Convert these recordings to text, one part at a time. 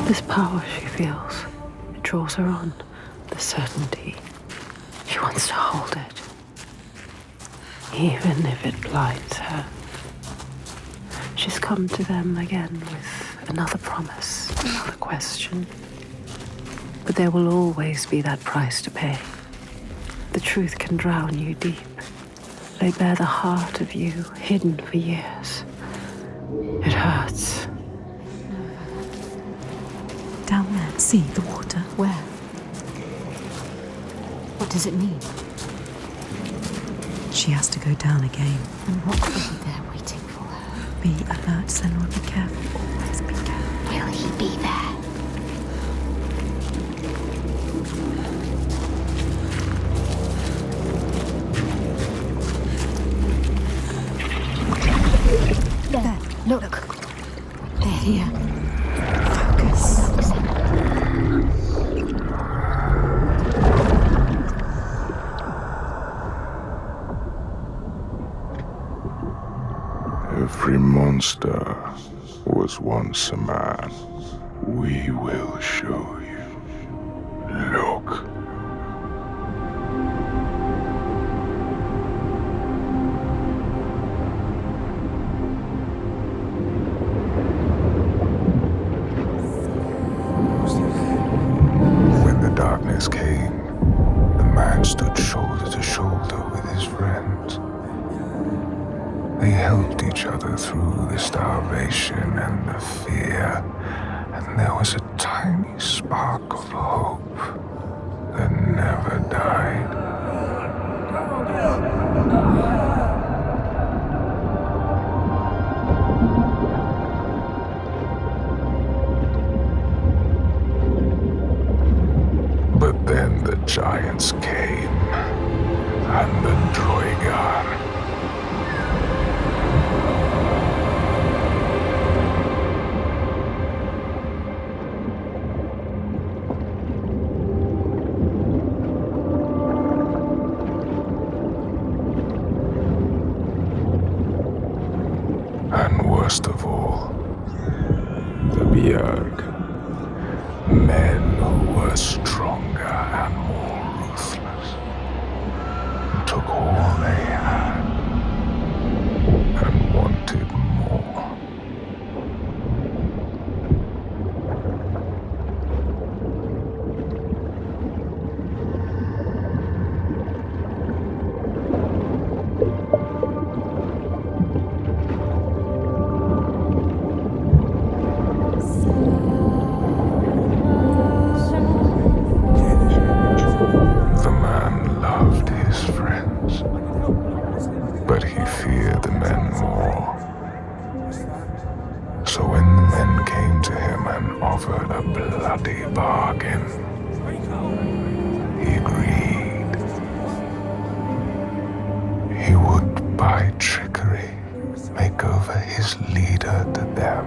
This power she feels, it draws her on, the certainty. She wants to hold it, even if it blinds her. She's come to them again with another promise, another question. But there will always be that price to pay. The truth can drown you deep, lay bare the heart of you, hidden for years. It hurts. Down there, see the water. Where? What does it mean? She has to go down again. And what could be there waiting for her? Be alert, Senor, be careful. Always be careful. Will he be there? There, look. They're here. Focus. Every monster was once a man. We will show you. Look. When the darkness came, the man stood shoulder to shoulder with his friends. They helped each other through the starvation and the fear, and there was a tiny spark of hope that never died. But then the giants came, and the Droigar. And worst of all, the Bjerg. Men who were stronger and more ruthless, took all they had and wanted more. The man loved his friends, but he feared the men more. So when the men came to him and offered a bloody bargain, he agreed. He would, by trickery, make over his leader to them.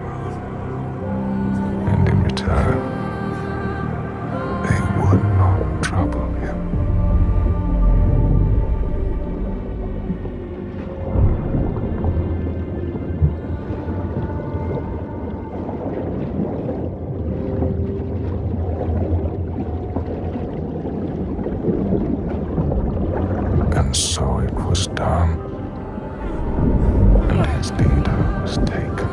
And in return, they would not trouble him. And so it was done, and his leader was taken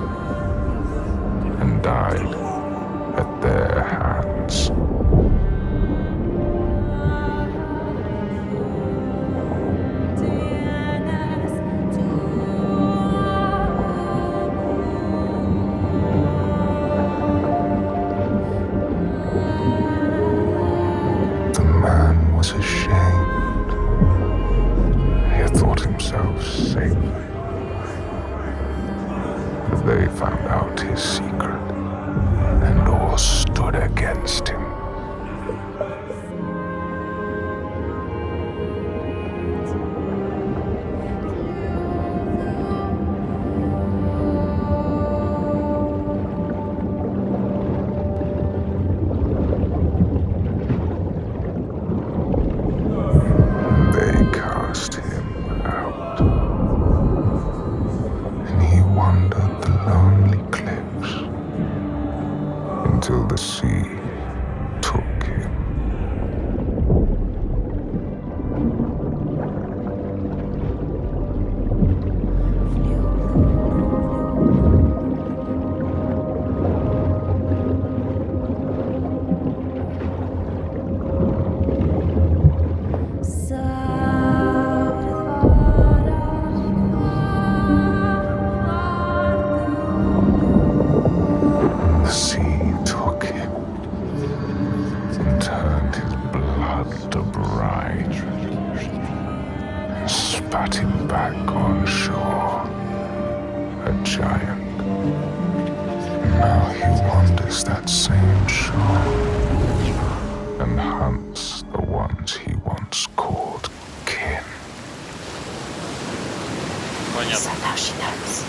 and died at their until the sea took him. The sea took him and turned his blood to brine and spat him back on shore, a giant. Now he wanders that same shore and hunts the ones he once called kin. So now she knows.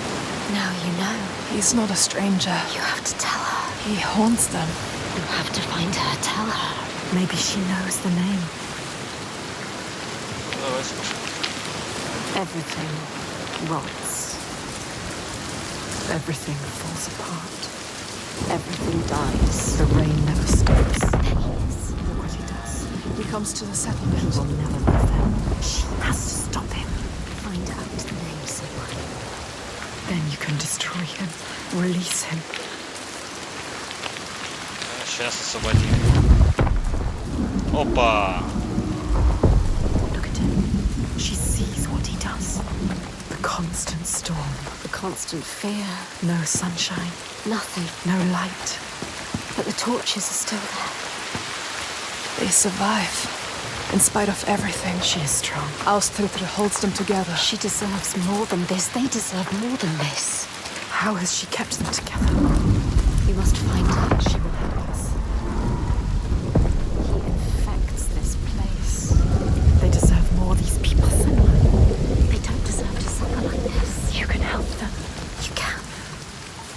Now you know. He's not a stranger. You have to tell her. He haunts them. You have to find her. Tell her. Maybe she knows the name. Давай слушай. Everything rots. Everything falls apart. Everything dies. The rain never stops. Look what he does. He comes to the He settlement. will never leave them. She has to stop him. Find out the name, someone. Then you can destroy him. Release him. Сейчас освободим. Опа! Look at him. She sees what he does. The constant storm. The constant fear. No sunshine. Nothing. No light. But the torches are still there. They survive. In spite of everything. She is strong. Austritter holds them together. She deserves more than this. They deserve more than this. How has she kept them together? We must find her. She will help us. He infects this place. They deserve more, these people. They don't deserve to suffer like this. You can help them. You can.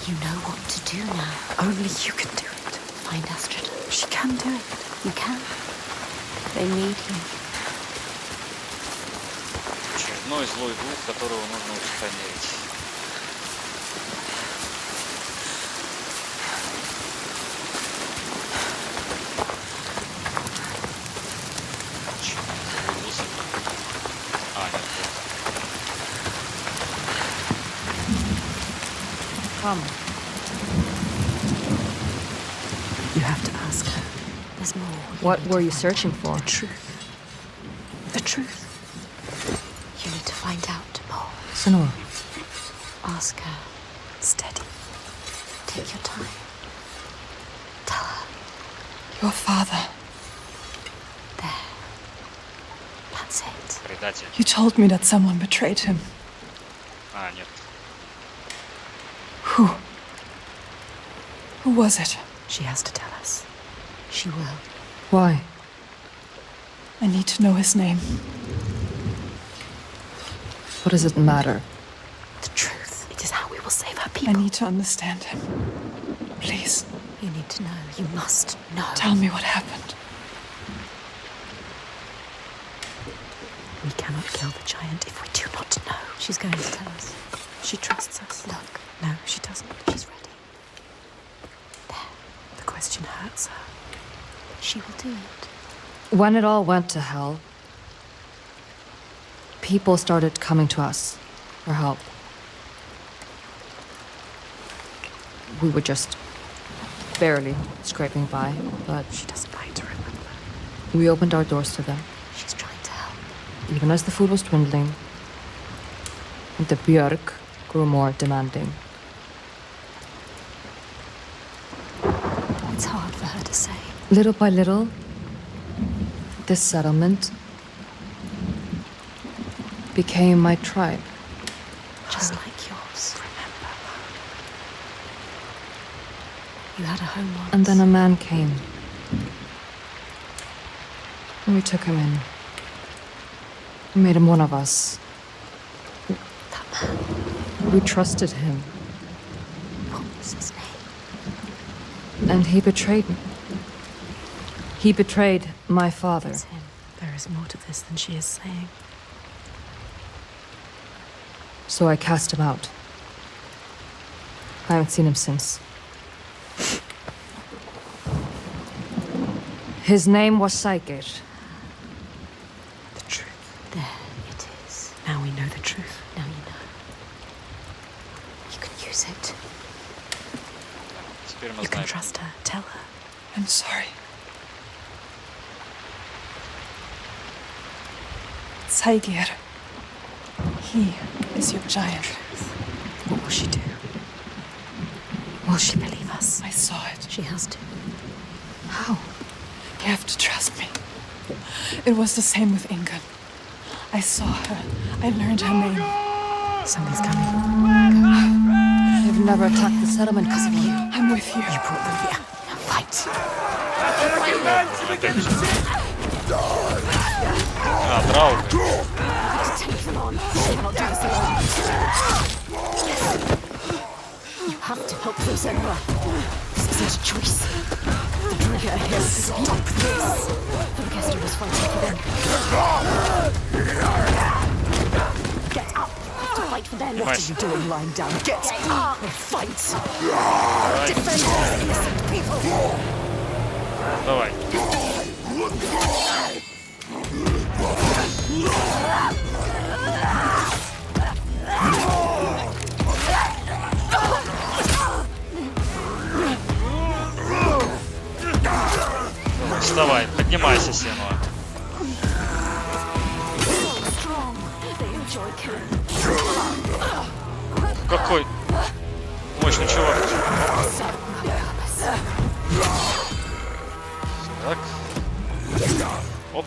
You know what to do now. Only you can do it. Find Astrid. She can do it. You can. They need you. Очередной злой дух, которого нужно устранить. Появился. Нет, Come. You have to ask her. There's more. What were you searching for? The truth. The truth. You need to find out more. Senor, Ask her. Steady. Take your time. Tell her. Your father. There. That's it. предатель. You told me that someone betrayed him. Нет. Who? Who was it? She has to tell us. She will. why? I need to know his name. What does it matter? The truth. It is how we will save her I people. need to understand him. Please, You need to know. You must know. tell me what happened. We cannot kill the giant if we do not know. She's going to tell us. She trusts us. Look. No, she doesn't. She's ready. There. The question hurts her. She will do it. When it all went to hell, people started coming to us for help. We were just barely scraping by, but She doesn't like to remember. we opened our doors to them, She's trying to help. even as the food was dwindling, and the björk grew more demanding. It's hard for her to say. Little by little, this settlement became my tribe. Just like yours. Remember. You had a home once. And then a man came. And we took him in. We made him one of us. That man. We trusted him. What was his name? And he betrayed me. He betrayed my father. It's him. There is more to this than she is saying. So I cast him out. I haven't seen him since. His name was Psyker. The truth. There it is. Now we know the truth. Now you know. You can use it. Теперь мы You can знаем. trust her. Tell her. I'm sorry. Psyker. He is your giant. What will she do? Will she believe us? I saw it. She has to. How? You have to trust me. It was the same with Ingun. I saw her. I learned her name. Somebody's coming. They've never attacked the settlement because of you. I'm with you. You brought them here. Now fight. А, драу. Take them on. She cannot do this alone. You have to help them, Senra. This isn't a choice. The trigger here. Stop this. The orchestra is fighting for them. Get up. You have to fight for them. What are you doing lying down? Get up and fight. Defend those innocent people. Давай. Вставай, поднимайся, Сенуа. Какой мощный чувак. Так. Оп.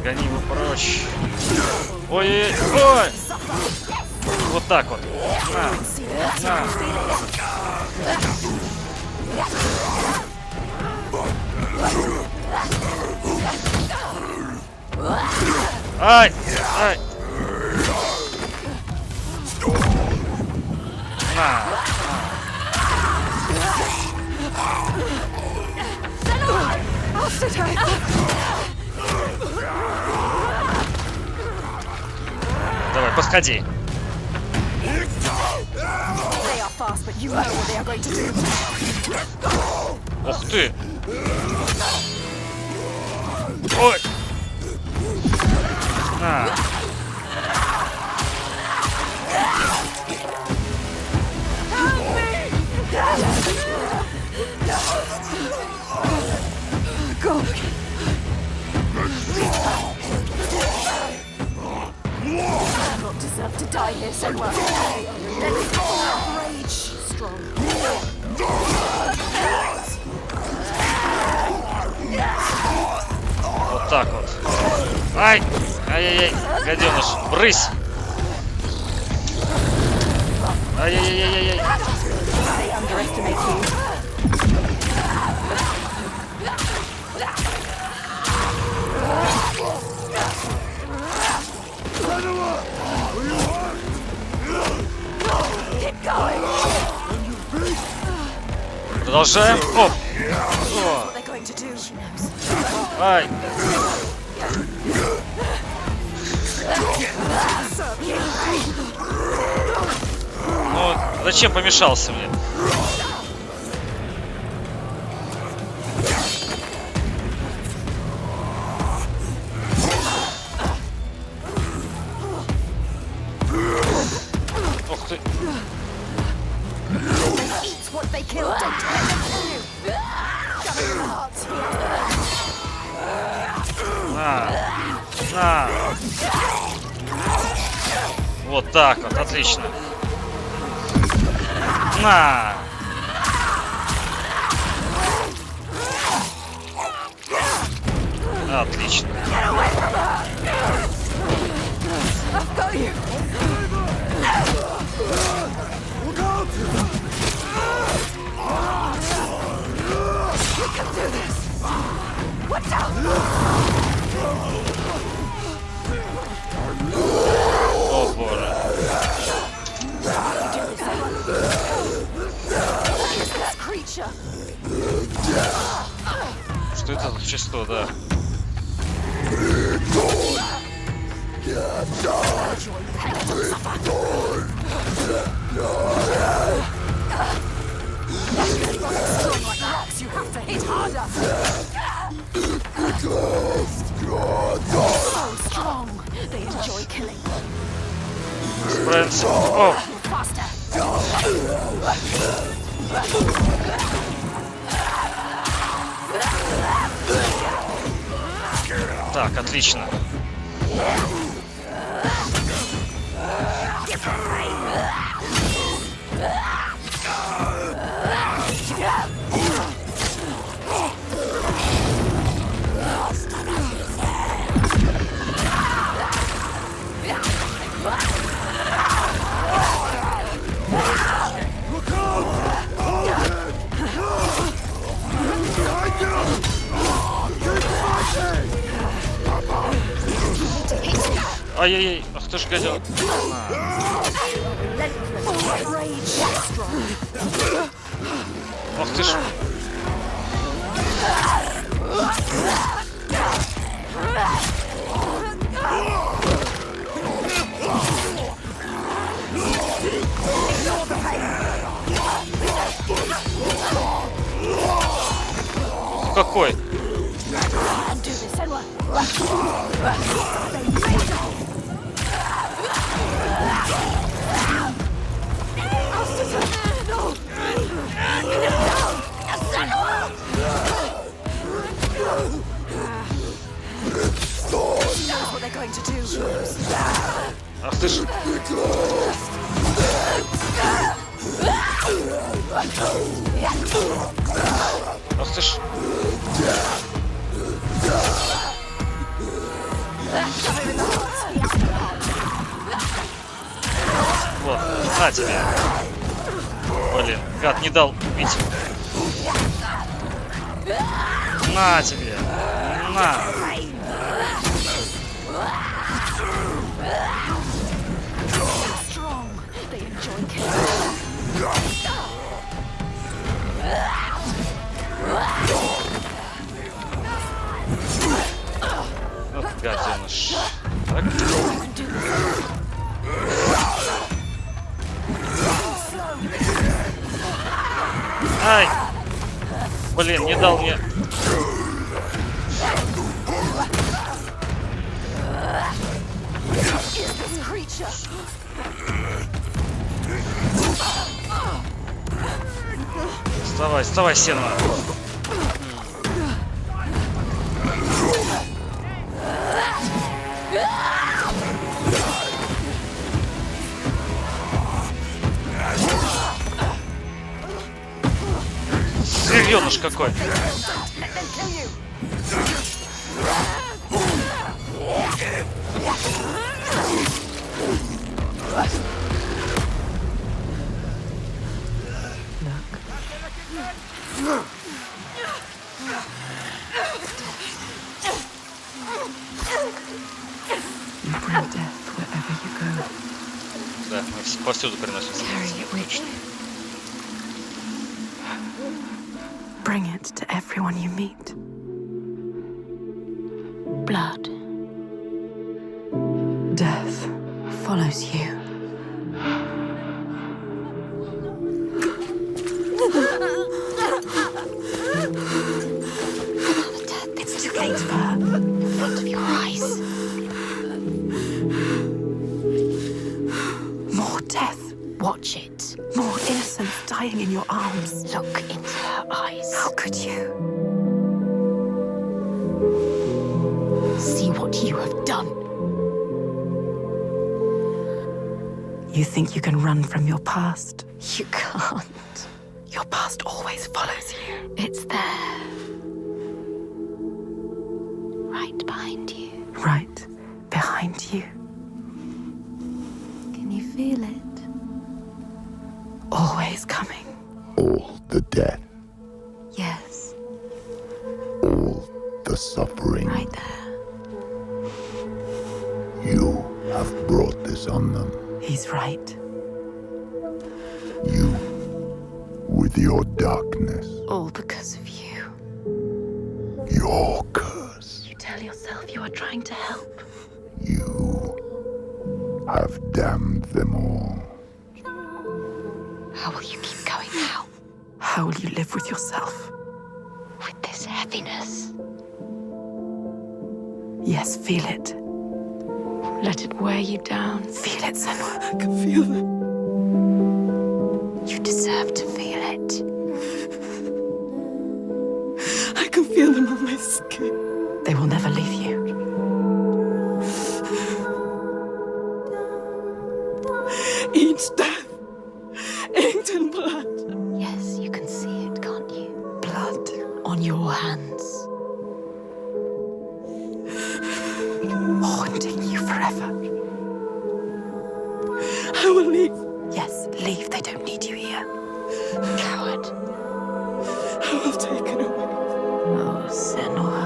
Гони его прочь. Ой-ой-ой! Вот так вот. На. Ай! Ай! На. Давай, подходи. Ух ты! Ой! На. Deserve to die here somewhere. Rage strong. Вот так вот. Ай! Ай-яй-яй! Гаденыш! Брысь! Ай-яй-яй-яй-яй! They underestimate you. Продолжаем. Оп! О. Ай! Ну, зачем помешался мне? Ух ты! На! Вот так вот, отлично. На! Отлично. О боже. Что это за существо, да? joy pain to suffer. Strong like rocks, you have to hit harder. So strong, they enjoy killing. Справимся. О! Faster. Так, отлично. Ай-яй-яй, ах ты ж гадел. Ах ты ж. Какой? What they're going to do. Ах ты ж. Ах ты ж. Вот, на тебе. Блин, гад не дал убить. На тебе. На. Strong, they enjoy killing. Вот гаденыш. Так. Ай! Блин, не дал мне. Вставай, вставай, сено. Зверёныш какой. You bring death wherever you go. Да, мы повсюду приносим смерть. Carry it with you. Bring it to everyone you meet. Blood. Death follows you. It's too late for her. In front of your eyes. More death. Watch it. More innocence dying in your arms. Look into her eyes. How could you? See what you have done. You think you can run from your past? You can't. Your past always follows you. It's there. Right behind you. Right behind you. Can you feel it? Always coming. All the death, Yes. all the suffering. Right there. You have brought this on them. He's right. You, with your darkness, All because of you. your curse. You tell yourself you are trying to help. You have damned them all. How will you keep going now? How will you live with yourself? With this heaviness? Yes, feel it. Let it wear you down. Feel it, Senua. I can feel them. You deserve to feel it. I can feel them on my skin. They will never leave you. Each death, inked in blood. Yes, you can see it, can't you? Blood. On your hands. Haunting you forever. I will leave. Yes, leave. They don't need you here. Coward. I will take it away. Oh, Senua.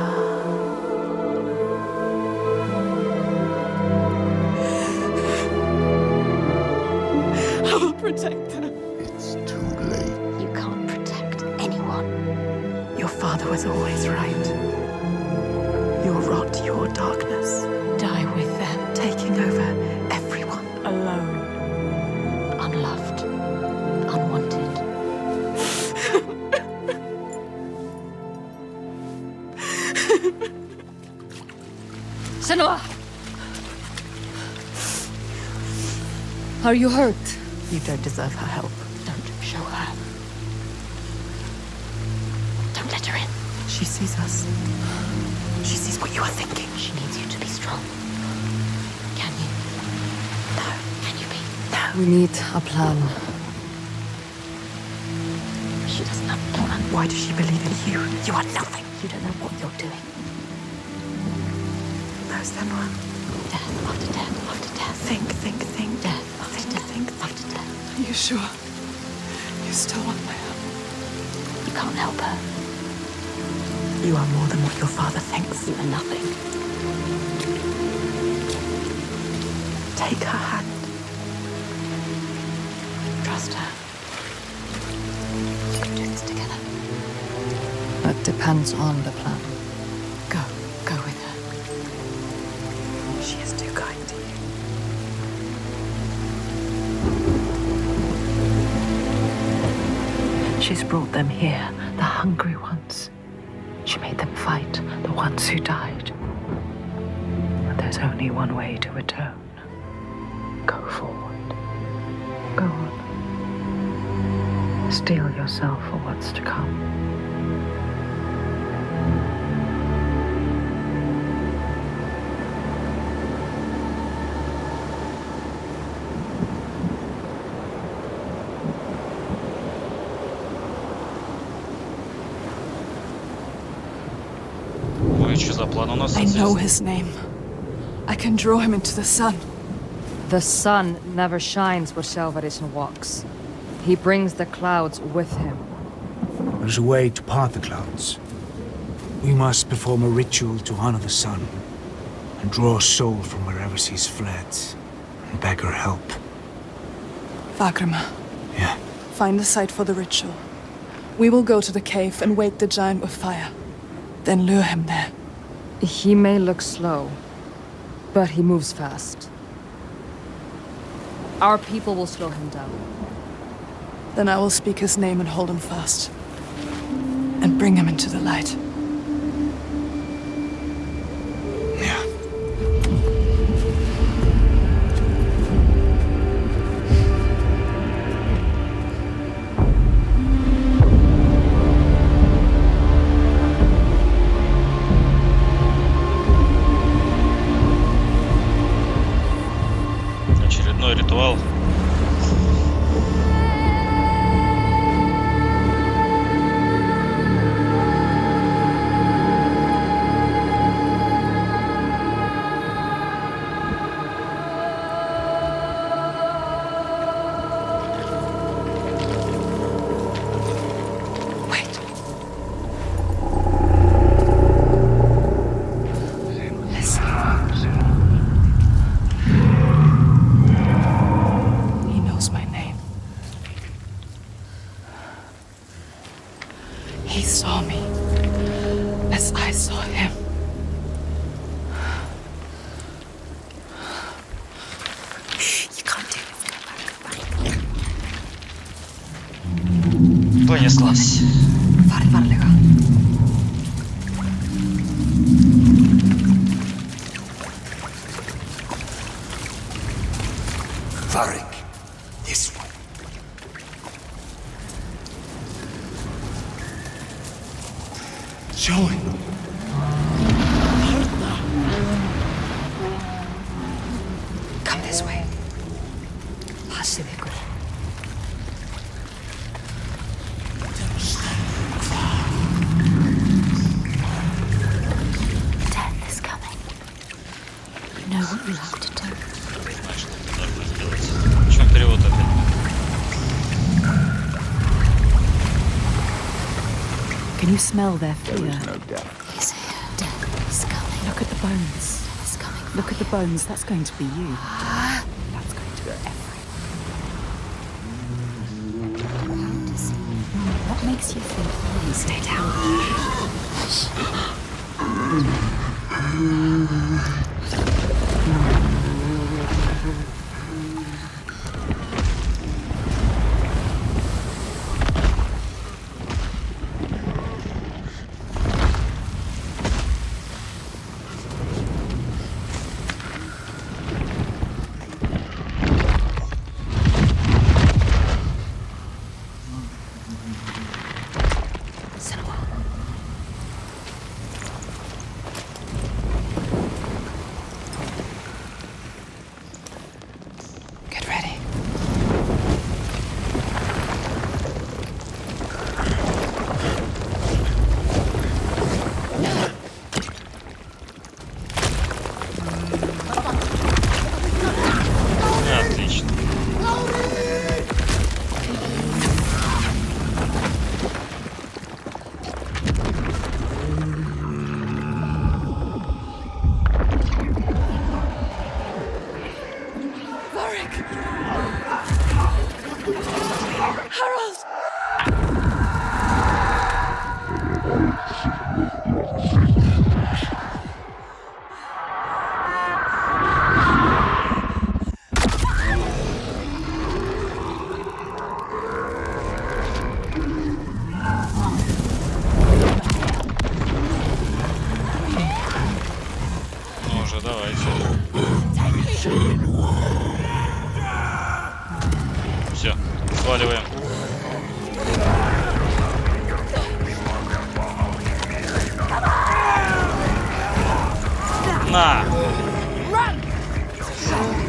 I will protect them. It's too late. You can't protect anyone. Your father was always right. Your rot, your darkness, Die with them. taking over everyone. Alone. Unloved. Unwanted. Senua! Are you hurt? You don't deserve her help. Don't show her. Don't let her in. She sees us. She sees what you are thinking. She needs you to be strong. Can you? No, Can you be? no. We need a plan. She doesn't have a plan. Why does she believe in you? You are nothing. You don't know what you're doing. No, Senua. Death after death after death. Think. Death after death after death. Are you sure? You still want my help? You can't help her. You are more than what your father thinks. You are nothing. Take her hand. Trust her. You can do this together. That depends on the plan. Go. Go with her. She is too kind to you. She's brought them here, the hungry ones. She made them fight, the ones who died. And there's only one way to atone. Go forward. Go on. Steel yourself for what's to come. Ну и что за план у нас? I know his name. I can draw him into the sun. The sun never shines where Selvarisn walks. He brings the clouds with him. There's a way to part the clouds. We must perform a ritual to honor the sun and draw a soul from wherever she's fled and beg her help. Vagrima, Yeah. find the site for the ritual. We will go to the cave and wake the giant with fire. Then lure him there. He may look slow, but he moves fast. Our people will slow him down. Then I will speak his name and hold him fast. And bring him into the light. Yeah. Очередной ритуал. Wait. Listen. Понеслась. Varlega. Varric, this way. Joey. Come this way. Passið ykkur. Death is coming. You know what you have to do. Знаешь, что ты должна сделать. В чем перевод опять? Can you smell their fear? He's here. Death is coming. Look at the bones. Death is coming. Look at the bones. That's going to be you. That's going to be How does he? What makes you think? Stay down. Get ready. Отлично. Varric! Harold! Ну уже давайте. Все, сваливаем. На!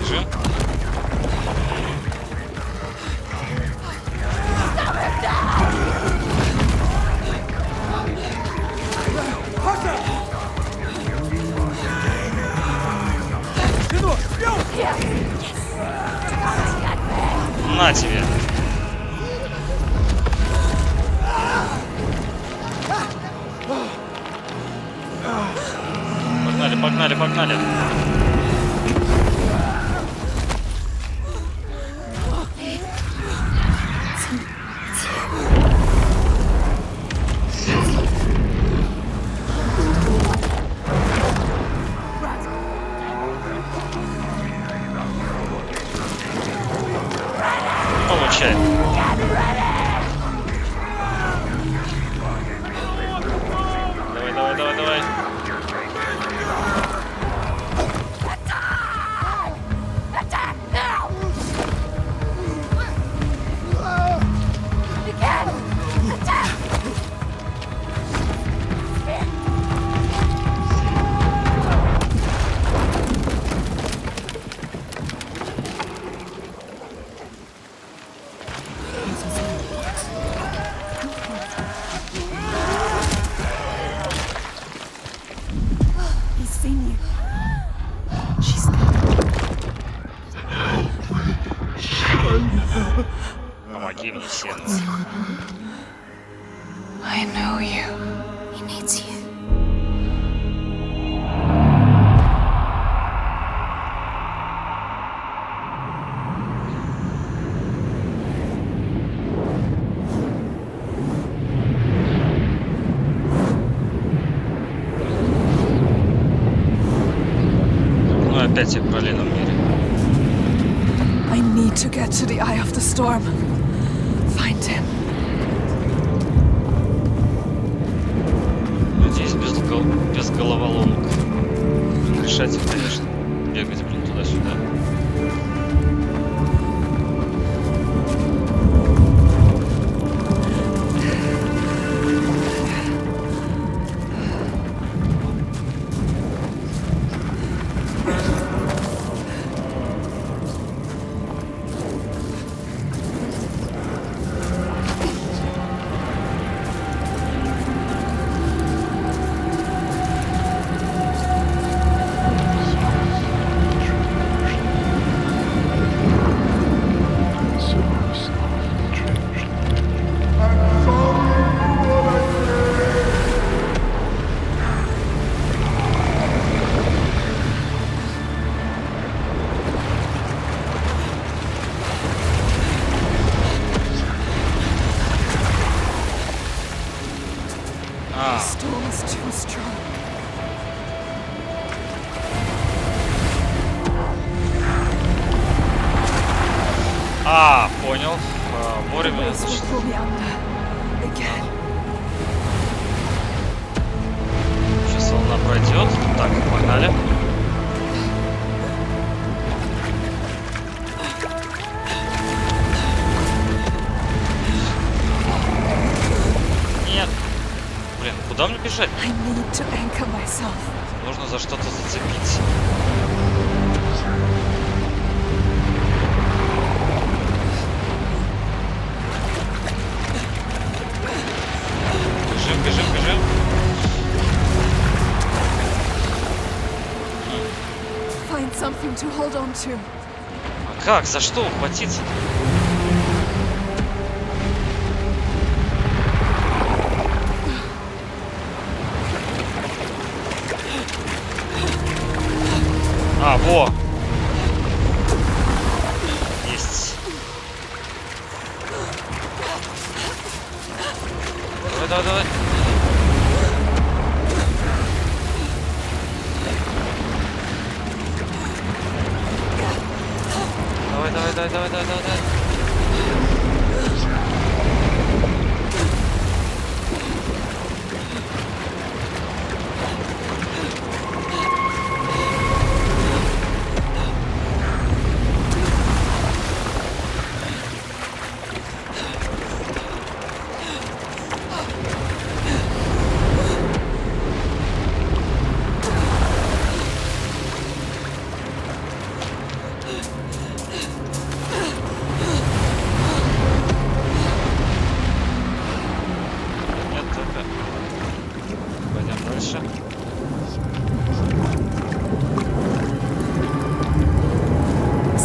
Бежим. На тебе. Погнали, погнали, погнали. Получай. Давай, давай, давай, давай. He's seen you. She's Помоги мне, сердце. I know you. He needs you. Ну опять я в параллельном мире. I need to get to the eye of the storm. Find him. без головоломок. Решать их, конечно. Бегать, блин, туда-сюда. Storm is too strong. Понял. Вовремя, This will значит. pull me under again. Сейчас волна пройдет. Так, погнали. Нет. Блин, куда мне бежать? I need to anchor myself. Нужно за что-то зацепиться. Бежим, бежим, бежим. Find something to hold on to. А как? За что ухватиться-то? Во! Есть. Давай, давай, давай. Давай, давай, давай, давай, давай, давай.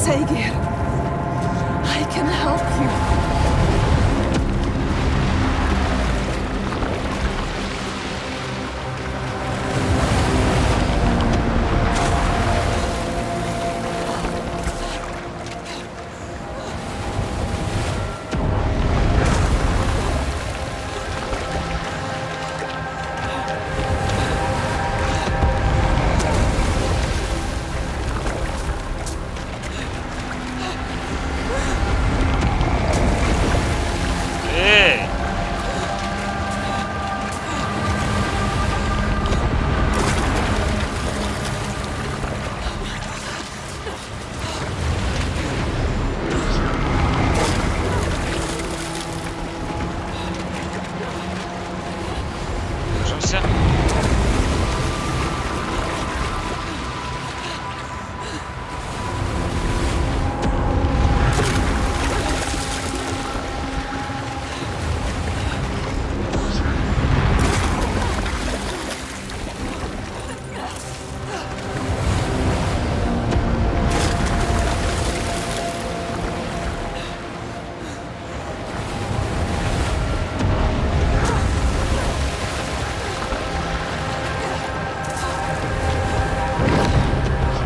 Saygir, I can help you.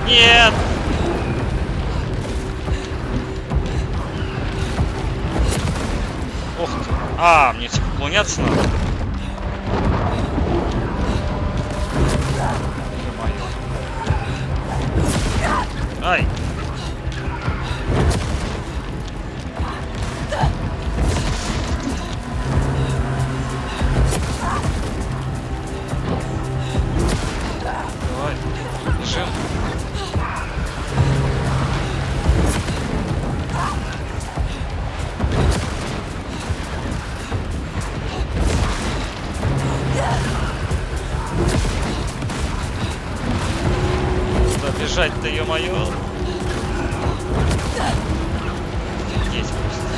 Нет! Ох ты. Мне типа уклоняться надо. Ай! твою. Есть просто.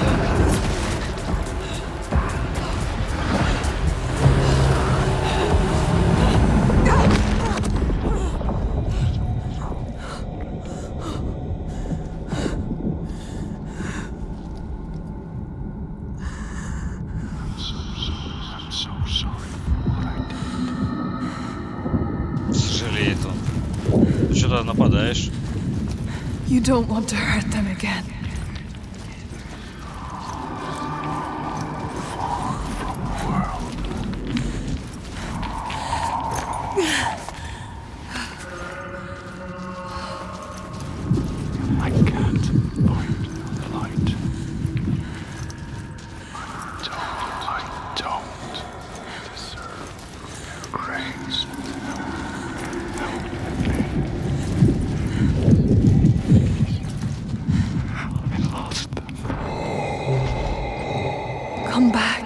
Сожалеет он. Ты что-то нападаешь? You don't want to hurt them again. I can't find the light. I don't deserve your grace. I lost them. Come back,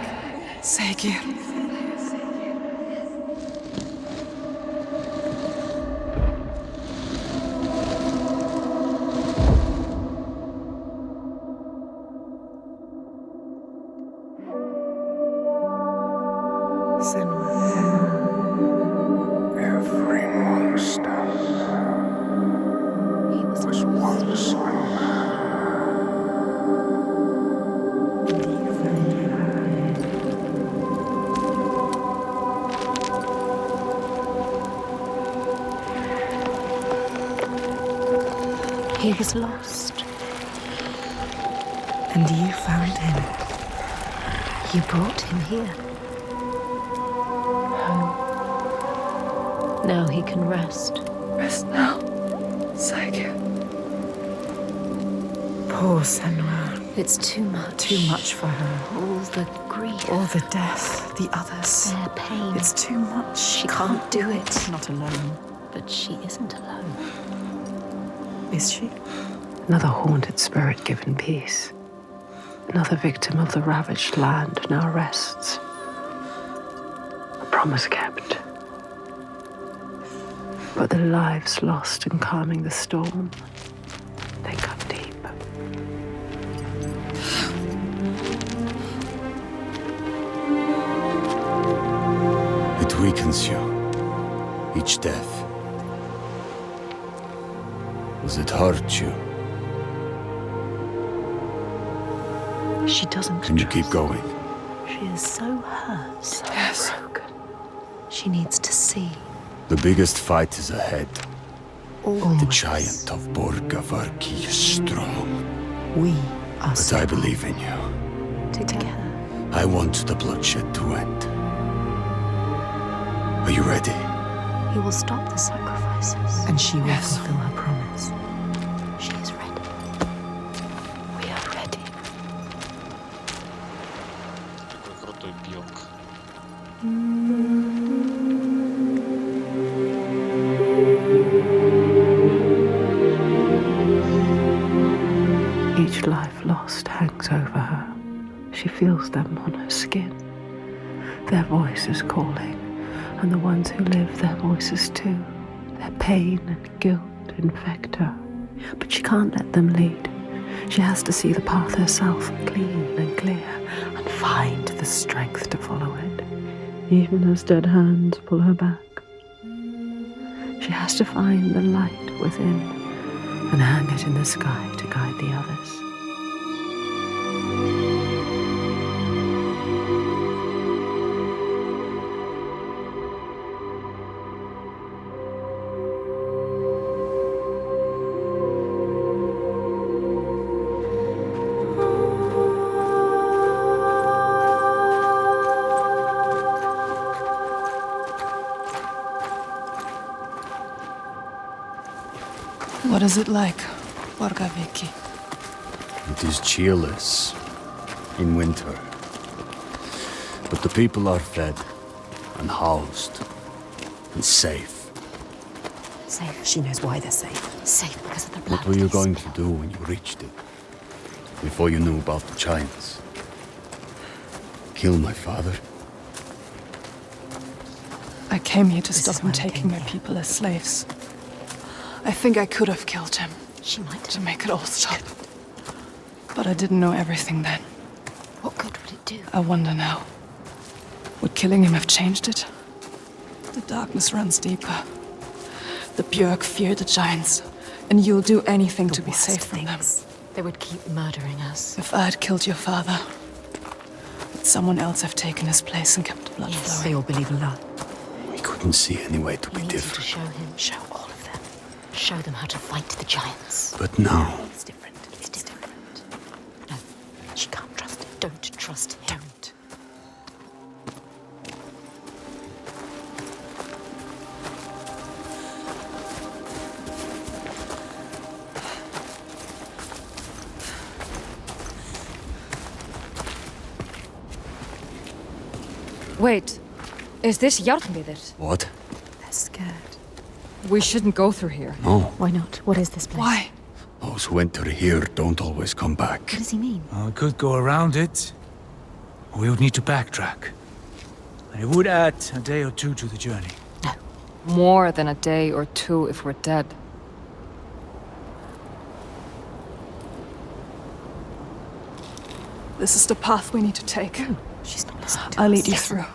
Segir. Every monster He was was once a man. He was lost. And you found him. You brought him here. Home. Now he can rest. Rest now, Segir. Poor Senua. It's too much. Too much for her. All the grief. All the death, the others. Their pain. It's too much. She can't do it. Not alone. But she isn't alone. Is she? Another haunted spirit given peace. Another victim of the ravaged land now rests. A promise kept. But the lives lost in calming the storm, they cut deep. It weakens you. Each death. Does it hurt you? She doesn't Can you trust. keep going? She is so hurt, so Yes. broken. She needs to see. The biggest fight is ahead. Always. The giant of Borgavarki is strong. We are But I believe in you. Together. I want the bloodshed to end. Are you ready? He will stop the sacrifices. And she will Yes. fulfill her promise. She is ready. We are ready. Какой крутой пьёнка. Each life lost hangs over her. She feels them on her skin. Their voices calling, and the ones who live, their voices too. Their pain and guilt infect her. But she can't let them lead. She has to see the path herself, clean and clear, and find the strength to follow it, even as dead hands pull her back. She has to find the light within and hang it in the sky to guide the others. What is it like, Borgaviki? It is cheerless in winter. But the people are fed and housed and safe. Safe. She knows why they're safe. Safe because of the blood. What were you going to do when you reached it? Before you knew about the giants? Kill my father? I came here to This stop is them why I taking came my here. people as slaves. I think I could have killed him She might to have. make it all stop. But I didn't know everything then. What good would it do? I wonder now. Would killing him have changed it? The darkness runs deeper. The Björk fear the giants, and you'll do anything to be Worst safe from them. things. They would keep murdering us. If I had killed your father, would someone else have taken his place and kept the blood Yes, flowing? they all believe in love. We couldn't see any way to I be need you to different. show him. Show all of them. Show them how to fight the giants. But now, It's different. It's different. No, she can't trust him. Don't trust him. Don't. Wait, is this Jarnvidir? what? They're scared. We shouldn't go through here. No. Why not? What is this place? Why? Those who enter here don't always come back. What does he mean? We could go around it, or we would need to backtrack. And it would add a day or two to the journey. No. More than a day or two if we're dead. This is the path we need to take. She's not listening to I'll us. lead you through.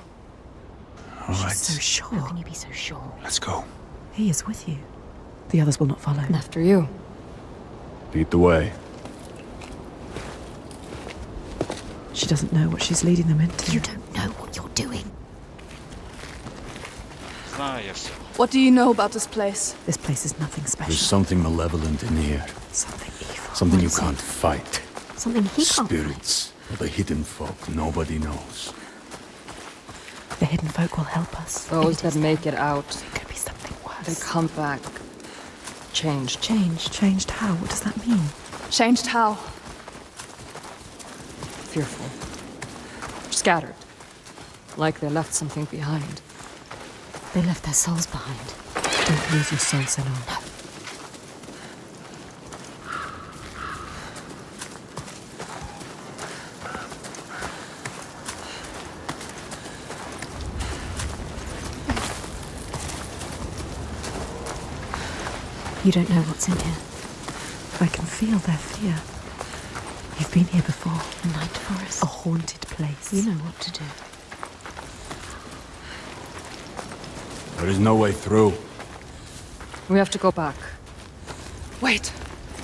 All right, So sure. How can you be so sure? let's go. He is with you. The others will not follow. And after you. Lead the way. She doesn't know what she's leading them into. You don't know what you're doing. Знаю я все. What do you know about this place? This place is nothing special. There's something malevolent in here. Something evil. Something you can't fight. Something he can't. Spirits, or the hidden folk nobody knows. The hidden folk will help us. Those that make it out, It could be something they worse. come back. Changed. Changed how? What does that mean? Changed how? Fearful. Scattered. Like they left something behind. They left their souls behind. Don't lose your soul, Senor. You don't know what's in here. I can feel their fear. You've been here before. A night forest. A haunted place. You know what to do. There is no way through. We have to go back. Wait.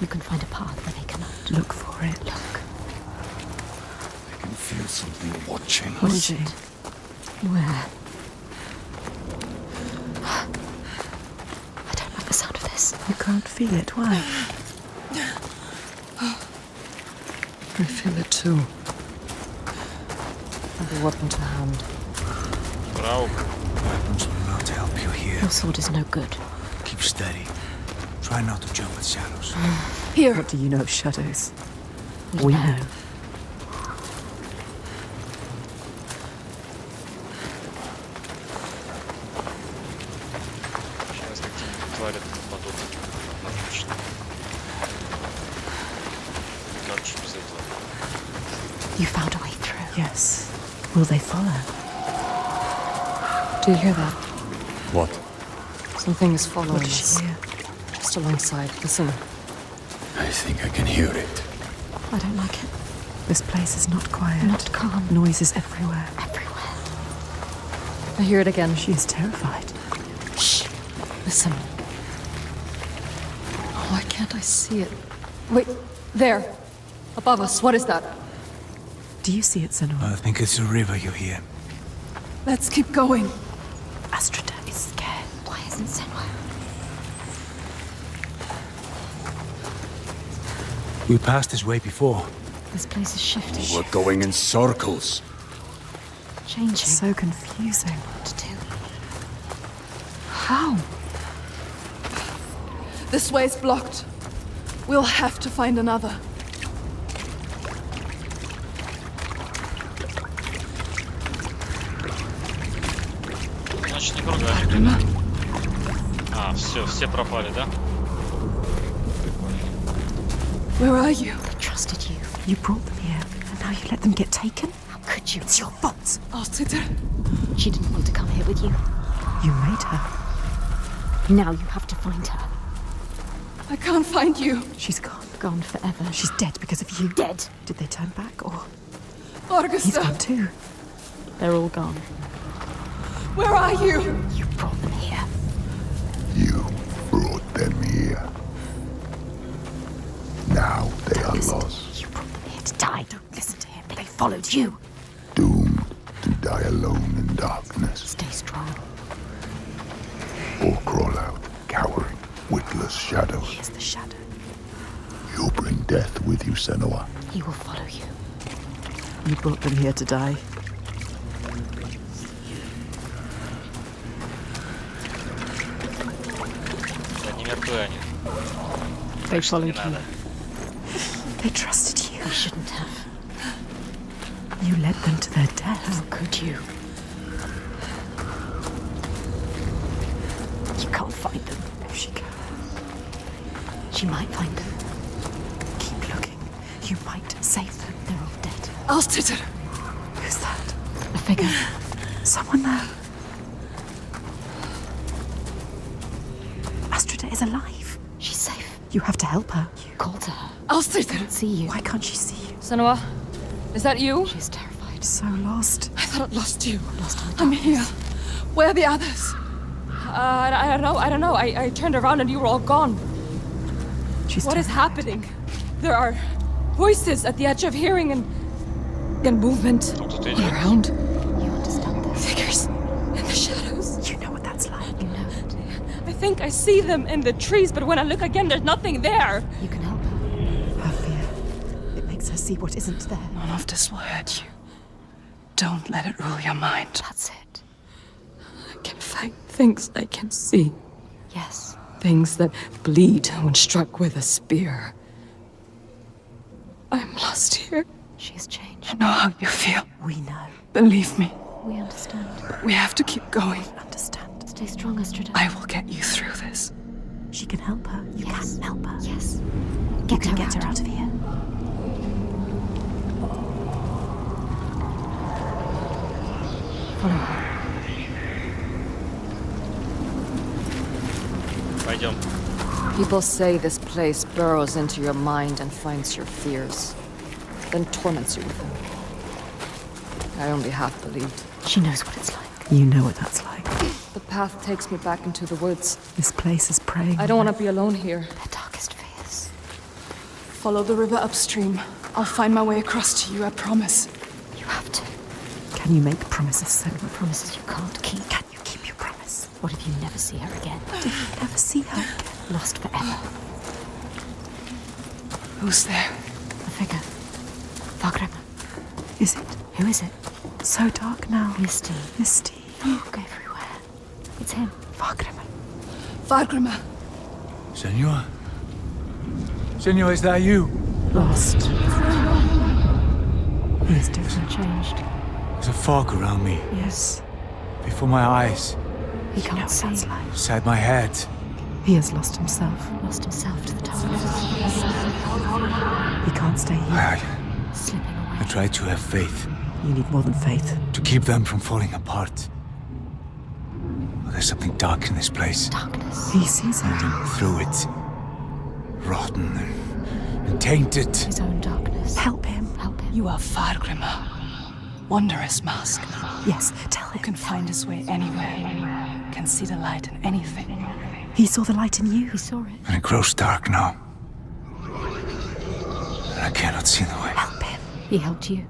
You can find a path where they cannot. Look for it. Look. I can feel something watching What us. is it? Where? I don't like the sound of this. You can't feel it. Why? I feel it too. And the weapon to hand. Право. Weapons will not help you here. Your sword is no good. Keep steady. Try not to jump at shadows. Here. What do you know of shadows? We know. Сейчас какие-нибудь твари нападут. Отлично. Короче, без этого. You found a way through. Yes. Will they follow? Do you hear that? What? Something is following What us. does she hear? Just alongside. Listen. I think I can hear it. I don't like it. This place is not quiet. Not calm. Noises everywhere. Everywhere. I hear it again. She is terrified. Shh. Listen. Oh, why can't I see it? Wait. There. Above us. What is that? Do you see it, Senor? I think it's a river you hear. Let's keep going. Astrida is scared. Why isn't Senwa? We passed this way before. This place is shifting. We're going in circles. Changing. It's so confusing. What to do? How? This way's blocked. We'll have to find another. Значит, не кругами. А, все пропали, да? Where are you? I trusted you. You brought them here, and now you let them get taken? How could you? It's your fault. Austritter. She didn't want to come here with you. You made her. Now you have to find her. I can't find you. She's gone. Gone forever. She's dead because of you. Dead. Did they turn back or... He's Augusta, gone too. They're all gone. where are you? You brought them here. You brought them here. Now they are lost, You brought them here to die. Don't listen to him. They followed you. doomed to die alone in darkness, Stay strong. or crawl out, cowering, witless shadows. Here's the shadow. You'll bring death with you, Senua. He will follow you. You brought them here to die. Да не мертвы они. They Не followed you. надо. They trusted you. You shouldn't have. You led them to their death. How could you? You can't find them. No, she can. She might find them. Keep looking. You might save them. They're all dead. Alstetter. Who's that? A figure. Someone there. Astrida is alive. She's safe. You have to help her. You called to her. Alstetter. See you. Why can't she see you? Senua, is that you? She's terrified. So lost. I thought I'd lost you. Lost in the I'm darkness. here. Where are the others? I don't know. I turned around and you were all gone. She's What is terrified. happening? There are voices at the edge of hearing and movement Ну, кто-то all идет. around. You understand this? Figures in the shadows. You know what that's like. You know it. I think I see them in the trees, but when I look again, there's nothing there. You can help her. Her fear. It makes her see what isn't there. None of this will hurt you. Don't let it rule your mind. That's it. I can find things I can see. Yes. Things that bleed when struck with a spear. I'm lost here. She has changed. I know how you feel. We know. Believe me. We understand. We have to keep going. Understand. Stay strong, Astrida. I will get you through this. She can help her. You Yes. can help her. Yes. You can get her out of here. Follow her. Пойдем. People say this place burrows into your mind and finds your fears, then torments you with them. I only half believed. She knows what it's like. You know what that's like. The path takes me back into the woods. This place is preying. I don't want to be alone here. Their darkest fears. Follow the river upstream. I'll find my way across to you, I promise. You have to. Can you make promises, Senua? Promises you can't keep. Can you keep your promise? What if you never see her again? Do you never see her again? Lost forever. Who's there? A figure. Vagrima. Is it? Who is it? So dark now. Misty. Misty. Look everywhere. It's him. Vagrima. Vagrima. Senor? Senor, is that you? Lost. He is different. Changed. There's a fog around me, Yes. before my eyes, He You know can't what see. that's like. beside my head. He has lost himself. Lost himself to the darkness. He can't stay here. Slipping I away. try to have faith, You need more than faith. to keep them from falling apart. But there's something dark in this place. Darkness. He sees it. Through it, rotten and tainted. His own darkness. Help him. Help him. You are Vagrima. Wondrous mask. Yes, tell Who him. can find his way anywhere. Can see the light in anything. He saw the light in you. He saw it. And it grows dark now. And I cannot see the way. Help him. He helped you.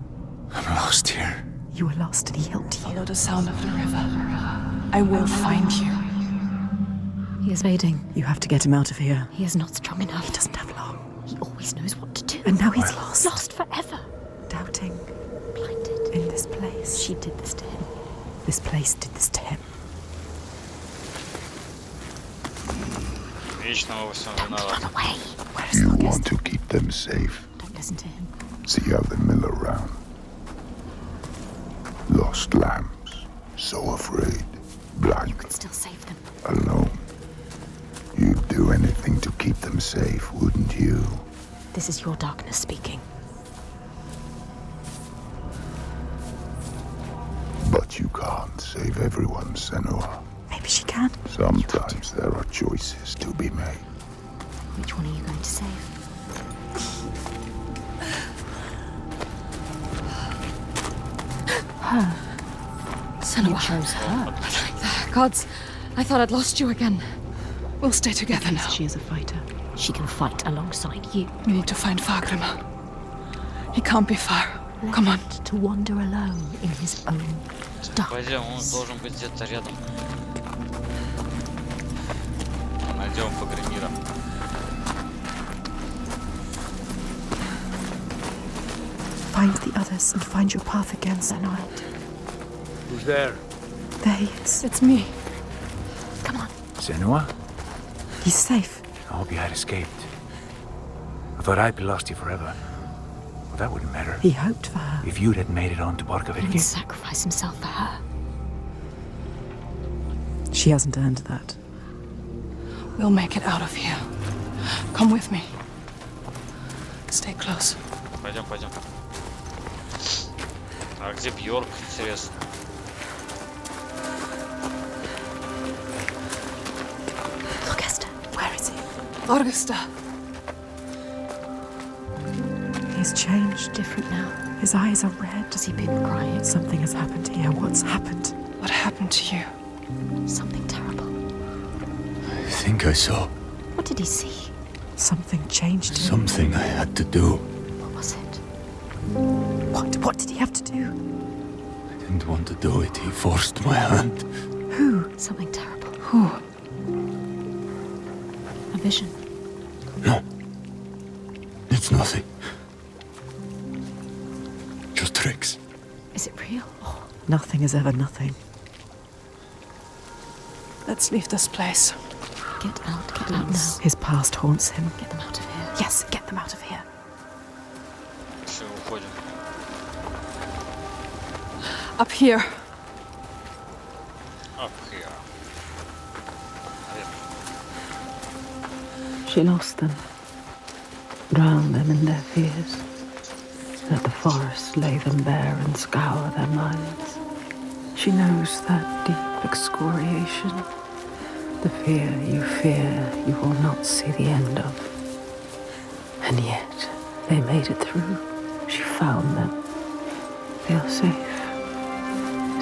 I'm lost here. You were lost and he helped you. Follow the sound of the river. I will find you. He is fading. You have to get him out of here. He is not strong enough. He doesn't have long. He always knows what to do. And now he's lost. Lost forever. Doubting Blinded. in this place. She did this to him. This place did this to him. Вечно во всем Don't виноват. run away. Where is You August? want to keep them safe. Don't listen to him. See how they mill around. Lost lambs, so afraid, blind, Could still save them. alone. You'd do anything to keep them safe, wouldn't you? This is your darkness speaking. But you can't save everyone, Senua. Maybe she can. Sometimes there are choices to be made. Which one are you going to save? Her. You chose her. Gods, I thought I'd lost you again. We'll stay together At now. least she is a fighter. She can fight alongside you. We need to find Fargrimr. He can't be far. Come on. Left to wander alone in his own Пойдем, он darkness. должен быть где-то рядом. Найдем Фагримира. Find the others and find your path again, Senua. Who's there? There he is. It's me. Come on. Senua? He's safe. I hope you had escaped. I thought I'd be lost you forever. Well, that wouldn't matter. He hoped for her. If you'd had made it on to He would Borkovitki. sacrifice himself for her. She hasn't earned that. We'll make it out of here. Come with me. Stay close. Пойдем, пойдем. А где Бьорк, интересно? Look, Esther. Where is he? Orgesta. He's changed. Different now. His eyes are red. Has he been crying? Something has happened here. What's happened? What happened to you? Something terrible. I think I saw What did he see? Something changed him. something I had to do. What was it? What did he have to do? I didn't want to do it. He forced my hand. Who? Something terrible. Who? A vision. No. It's nothing. Just tricks. Is it real? Oh, Nothing is ever nothing. Let's leave this place. get out now. His past haunts him. Get them out of here. Yes, get them out of here. Все, уходим. Up here. Up here. She lost them, drowned them in their fears. Let the forest lay them bare and scour their minds. She knows that deep excoriation, the fear you will not see the end of. And yet, they made it through. She found them. They are safe.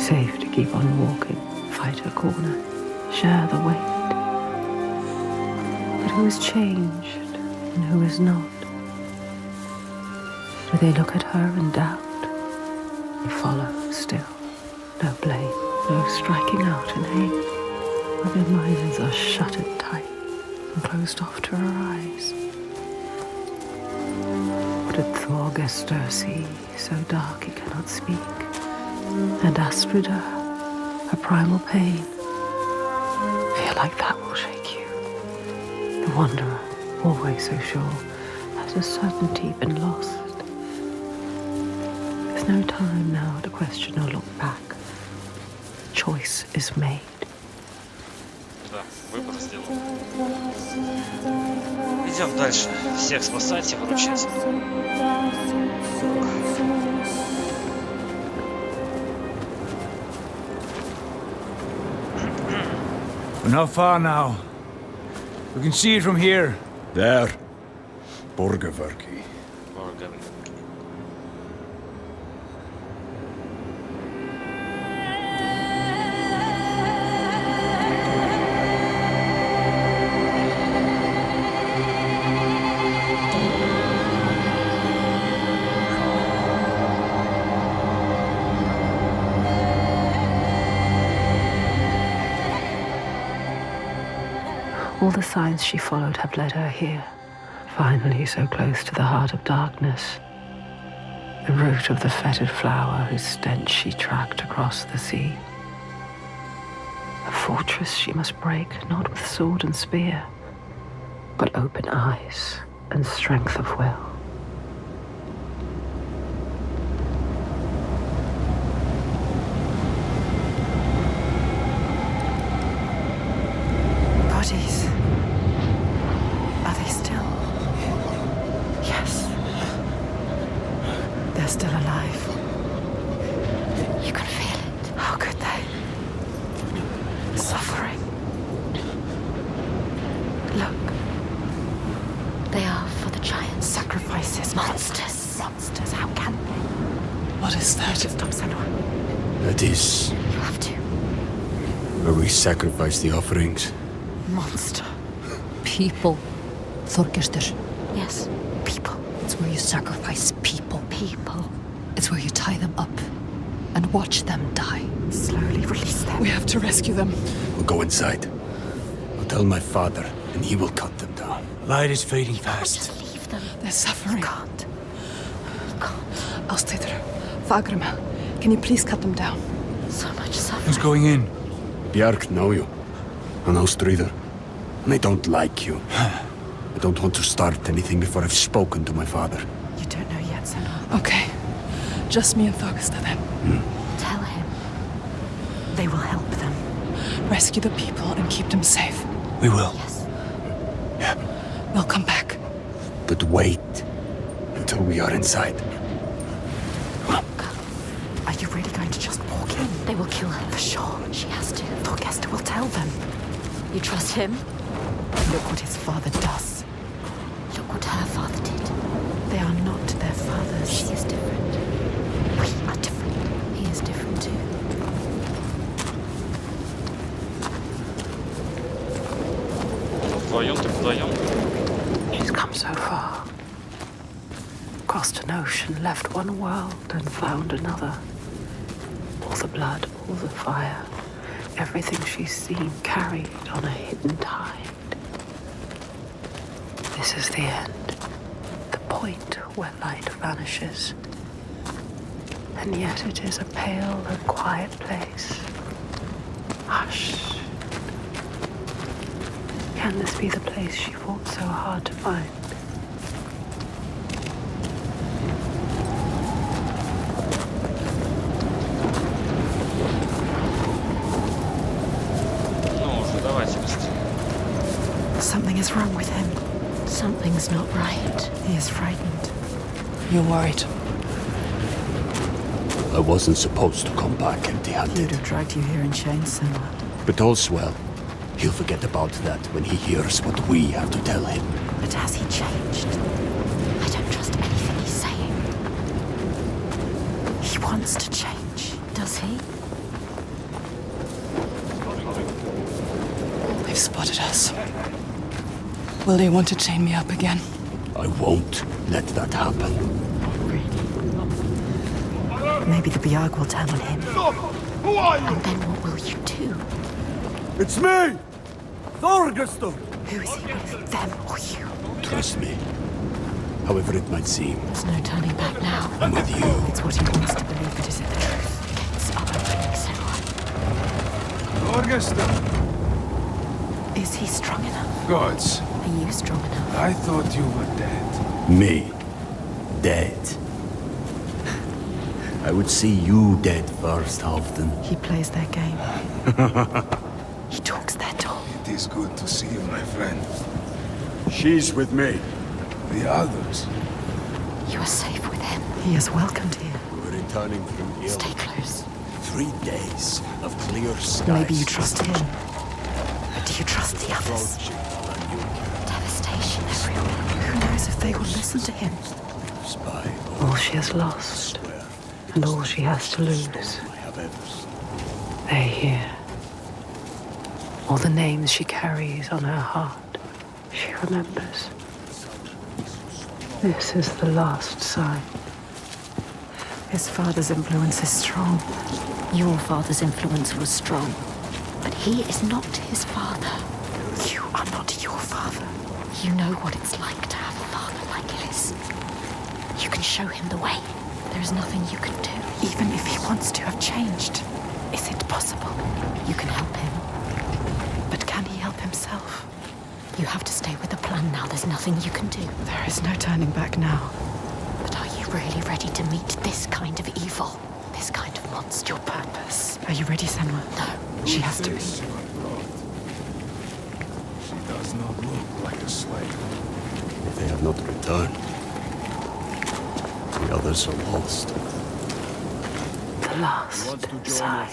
Safe to keep on walking, fight her corner, share the weight. But who is changed and who is not? Do they look at her in doubt? They follow still. No blame, no striking out in hate. But their minds are shuttered tight and closed off to her eyes. What did Thorgestur see, so dark he cannot speak? And Astrida, her primal pain. Fear like that will shake you. The wanderer, always so sure, has a certainty been lost. There's no time now to question or look back. Choice is made. Да, выбор сделан. Идем дальше. Всех спасать и выручать. We're not far now. We can see it from here. There. Borgovitki. Borgovitki. All the signs she followed have led her here, finally so close to the heart of darkness. The root of the fetid flower whose stench she tracked across the sea. A fortress she must break, not with sword and spear, but open eyes and strength of will. Bodies. Are they still? Yes. They're still alive. You can feel it. How could they? Suffering. Look. They're monsters. How can they? What is that? Stop, Senua. That is You have to. where we sacrifice the offerings. Monster. People. Þorgestur. Yes. People. It's where you sacrifice people. People. It's where you tie them up and watch them die. Slowly release them. We have to rescue them. We'll go inside. I'll tell my father, and he will cut them down. Light is fading fast. Just leave them. They're suffering. Can't. You can't. I'll stay there. Fagrima, can you please cut them down? So much suffering. Who's going in? Bjark know you. And Ástríður. And I don't like you. I don't want to start anything before I've spoken to my father. You don't know yet, Senua. Okay. Just me and Thorgestur then. Tell him. They will help them. Rescue the people and keep them safe. We will. Yes. They'll come back. But wait until we are inside. Are you really going to just walk in? They will kill her for sure. She has to. Thorgestur will tell them. You trust him? Look what his father does. Look what her father did. They are not their fathers. She is different. We are different. He is different too. Вдвоем, так вдвоем. She's come so far. Crossed an ocean, left one world and found another. All the blood, all the fire, everything she's seen carried on a hidden tide. This is the end, the point where light vanishes. And yet it is a pale and quiet place. Hush. Can this be the place she fought so hard to find? Ну уже, давайте быстрее. Something is wrong with him. Something's not right. He is frightened. You're worried. I wasn't supposed to come back empty-handed. You'd have dragged you here in chains, Senua. But all's well. He'll forget about that when he hears what we have to tell him. But has he changed? I don't trust anything he's saying. He wants to change, does he? They've spotted us. Will they want to chain me up again? I won't let that happen. Really? Maybe the Biag will turn on him. And then what will you do? It's me! Thorgestur! Who is he with, them or you? Trust me. However it might seem, There's no turning back now. I'm with you. It's what he wants to believe, but is it the truth? Against other things, Senua. Thorgestur! Is he strong enough? Gods, Are you strong enough? I thought you were dead. Me? Dead? I would see you dead first, Halfdan. He plays their game. He talks their talk. It is good to see you, my friend. She's with me. The others. You are safe with him. He is welcomed here. We're returning from ill. Stay close. 3 days of clear skies. Maybe you trust him. Do you trust the others? Devastation everywhere. Who knows if they will listen to him? Spy. All she has lost, and all she has to lose. I have ever seen. They hear. All the names she carries on her heart, she remembers. This is the last sign. His father's influence is strong. Your father's influence was strong. But he is not his father. You are not your father. You know what it's like to have a father like his. You can show him the way. There is nothing you can do. Even if he wants to have changed, is it possible? You can help him. But can he help himself? You have to stay with the plan now. There's nothing you can do. There is no turning back now. But are you really ready to meet this kind of evil? This kind of monster? Your purpose. Are you ready, Senua? No. She has to be. She does not look like a slave. If they have not returned, the others are lost. The last sign.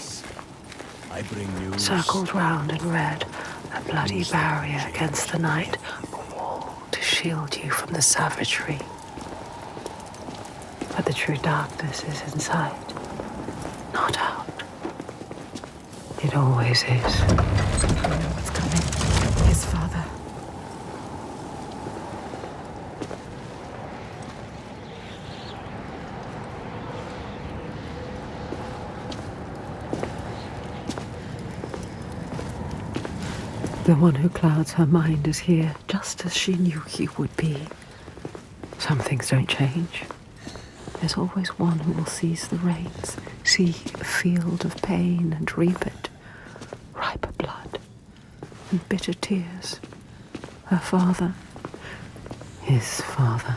I bring news. Circled round in red, a bloody barrier against the night, a wall to shield you from the savagery. But the true darkness is inside, not out. It always is. You know what's coming. His father. The one who clouds her mind is here, just as she knew he would be. Some things don't change. There's always one who will seize the reins, see a field of pain and reap it. Ripe blood and bitter tears. Her father, his father.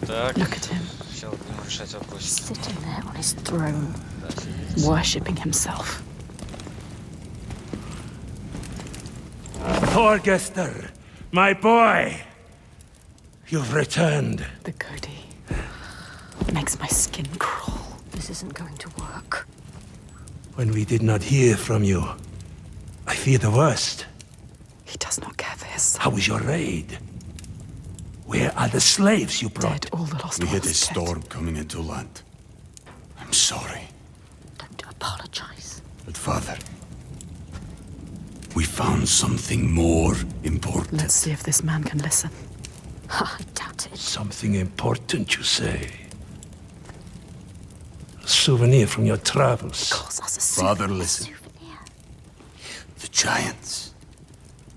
Так, Look at him, сейчас будем решать вопрос. Sitting there on his throne, Да, сидите. worshipping himself. Thorgester, my boy! You've returned. The goatee makes my skin crawl. this isn't going to work. When we did not hear from you, I fear the worst. He does not care for his son. How was your raid? Where are the slaves you brought? Dead, all the lost We had ones a dead. storm coming into land. I'm sorry. Don't apologize. But father, we found something more important. Let's see if this man can listen. I doubt it. Something important, you say? A souvenir from your travels. Calls us a Father, listen. Souvenir. The giants,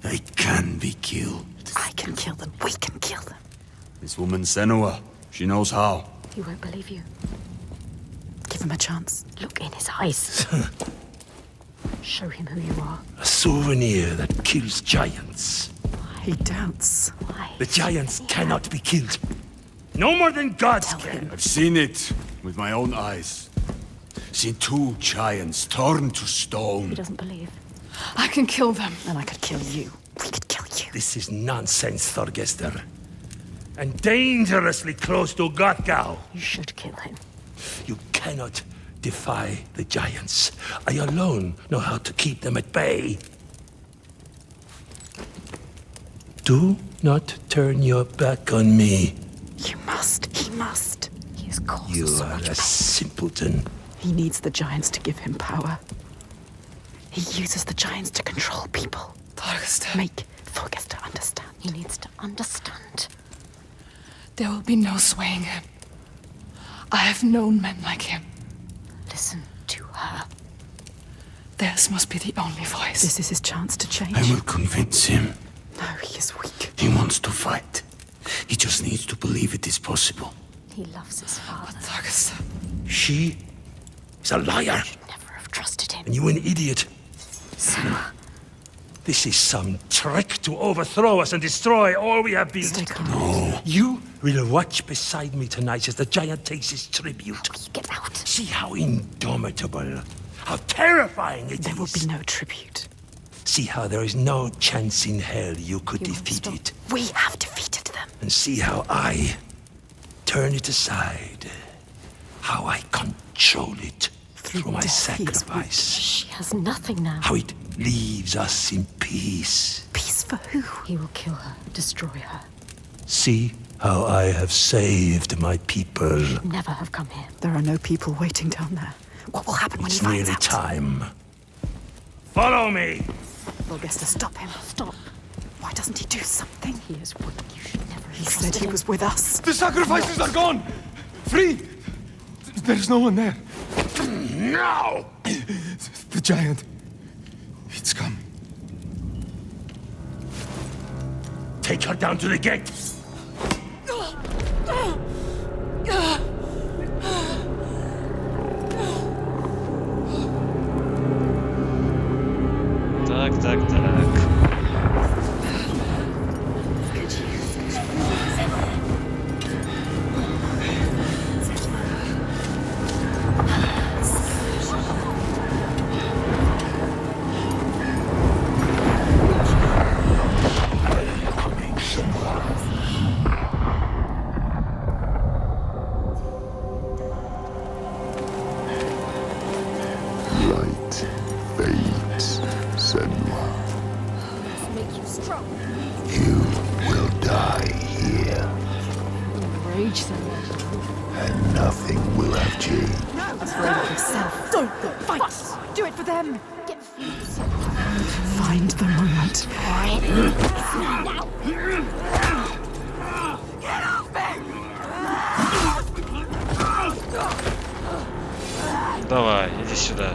they can be killed. I can kill them. We can kill them. This woman Senua, she knows how. He won't believe you. Give him a chance. Look in his eyes. Show him who you are. A souvenir that kills giants. He doubts. Why? The giants cannot be killed. No more than gods can. I've seen it with my own eyes. Seen two giants torn to stone. He doesn't believe. I can kill them. And I could kill you. We could kill you. This is nonsense, Thorgester. And dangerously close to Gothgau. You should kill him. You cannot defy the giants. I alone know how to keep them at bay. Do not turn your back on me. You must. He must. He has caused You so are much a pain. simpleton. He needs the giants to give him power. He uses the giants to control people. Thorgester, Make Thorgester understand. He needs to understand. there will be no swaying him. I have known men like him. Listen to her. Theirs must be the only voice. This is his chance to change. I will convince him. No, he is weak. He wants to fight. He just needs to believe it is possible. He loves his father. Thorgester, She is a liar. Never have trusted him. And you an idiot. Senua, This is some trick to overthrow us and destroy all we have built. Stay calm. You will watch beside me tonight as the giant takes his tribute. will you get out? See how indomitable, how terrifying it There will is. be no tribute. See how there is no chance in hell you could You won't defeat stop. it. We have defeated them. And see how I turn it aside. How I control it through my death, he is sacrifice. She has nothing now. How it leaves us in peace. Peace for who? He will kill her, destroy her. See how I have saved my people. Never have come here. There are no people waiting down there. What will happen when It's he finds nearly out? time. Follow me! Thorgester, stop him. Stop. Why doesn't he do something? He is weak. You should never have He trusted said he him. was with us. The sacrifices are gone! Free! There's no one there. Now! The giant. It's come. Take her down to the gate. Так. Light fades, Senua. You will die here, Rage them. and nothing will have changed. Afraid of yourself. Don't fight. Do it for them. Find the moment. Давай, иди сюда.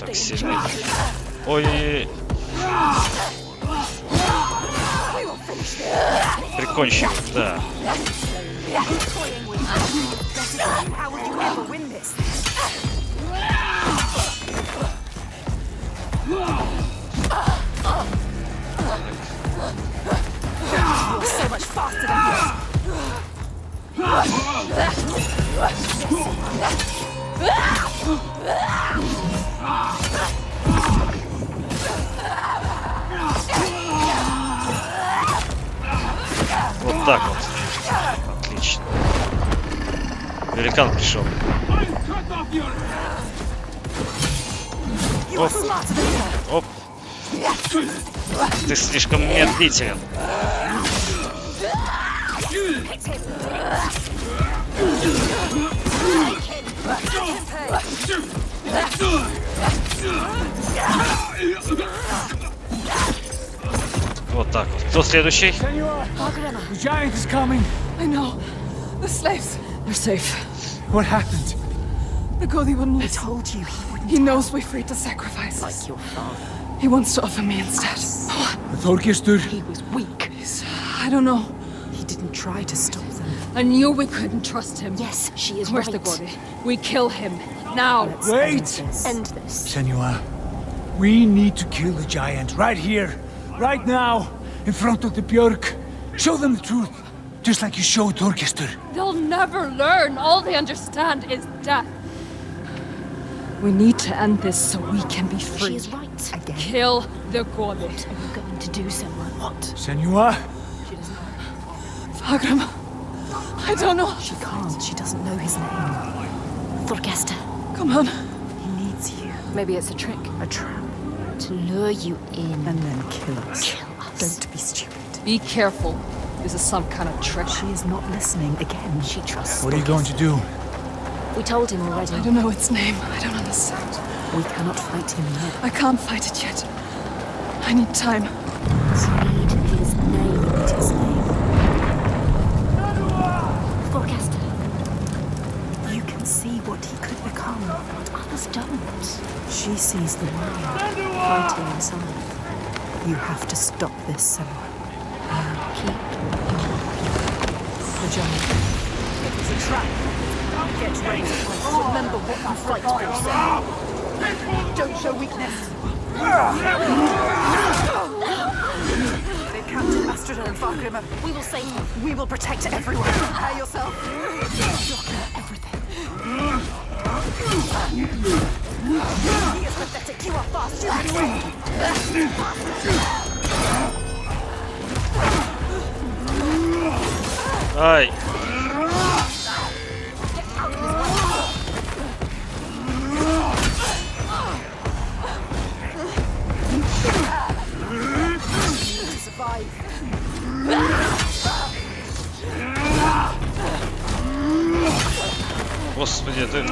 Так сильно. Ой-ой-ой. Прикончи его, да. So much faster than you. Вот так вот. Отлично. Великан пришел. Оп. Оп. Ты слишком медлителен. Вот так вот. Кто следующий? The giant is coming. I know. The slaves. They're safe. What happened? The Gothi wouldn't listen. Told you he wouldn't. He knows we freed the sacrifices. Like your father. He wants to offer me instead. The Þorgestur. He was weak. I don't know. He didn't try to stop them. I knew we couldn't trust him. Yes, she is Where's right. the Gothi? We kill him. Now. Let's Wait! End this. Senua, we need to kill the giant right here, right now, in front of the Björk. Show them the truth, just like you showed Þorgestur. They'll never learn. All they understand is death. We need to end this so we can be free. She is right. Again. Kill the Gothi. What are you going to do, Senua? What? Senua, Fagram. I don't know. She can't. She doesn't know his name. Thorgesta, Come on. He needs you. maybe it's a trick A trap. to lure you in. And then kill us. Kill us. Don't be stupid. Be careful. This is some kind of trick. She is not listening again. She trusts. what are you going to do? We told him already. I don't know its name. I don't understand. We cannot fight him yet. I can't fight it yet. I need time. Need his name. What is his name? Thorgesta, You can see what he could become. others don't. She sees the world fighting inside. You have to stop this, Senua. Keep The giant. It's a trap. Get ready to fight. Remember what you fight for, Senua. Don't show weakness. They've captured Astrida and Fargrimmer. We will save them. We will protect everyone. Prepare yourself. Everything. He is pathetic. You are fast. You can win. Ай! Господи, ты...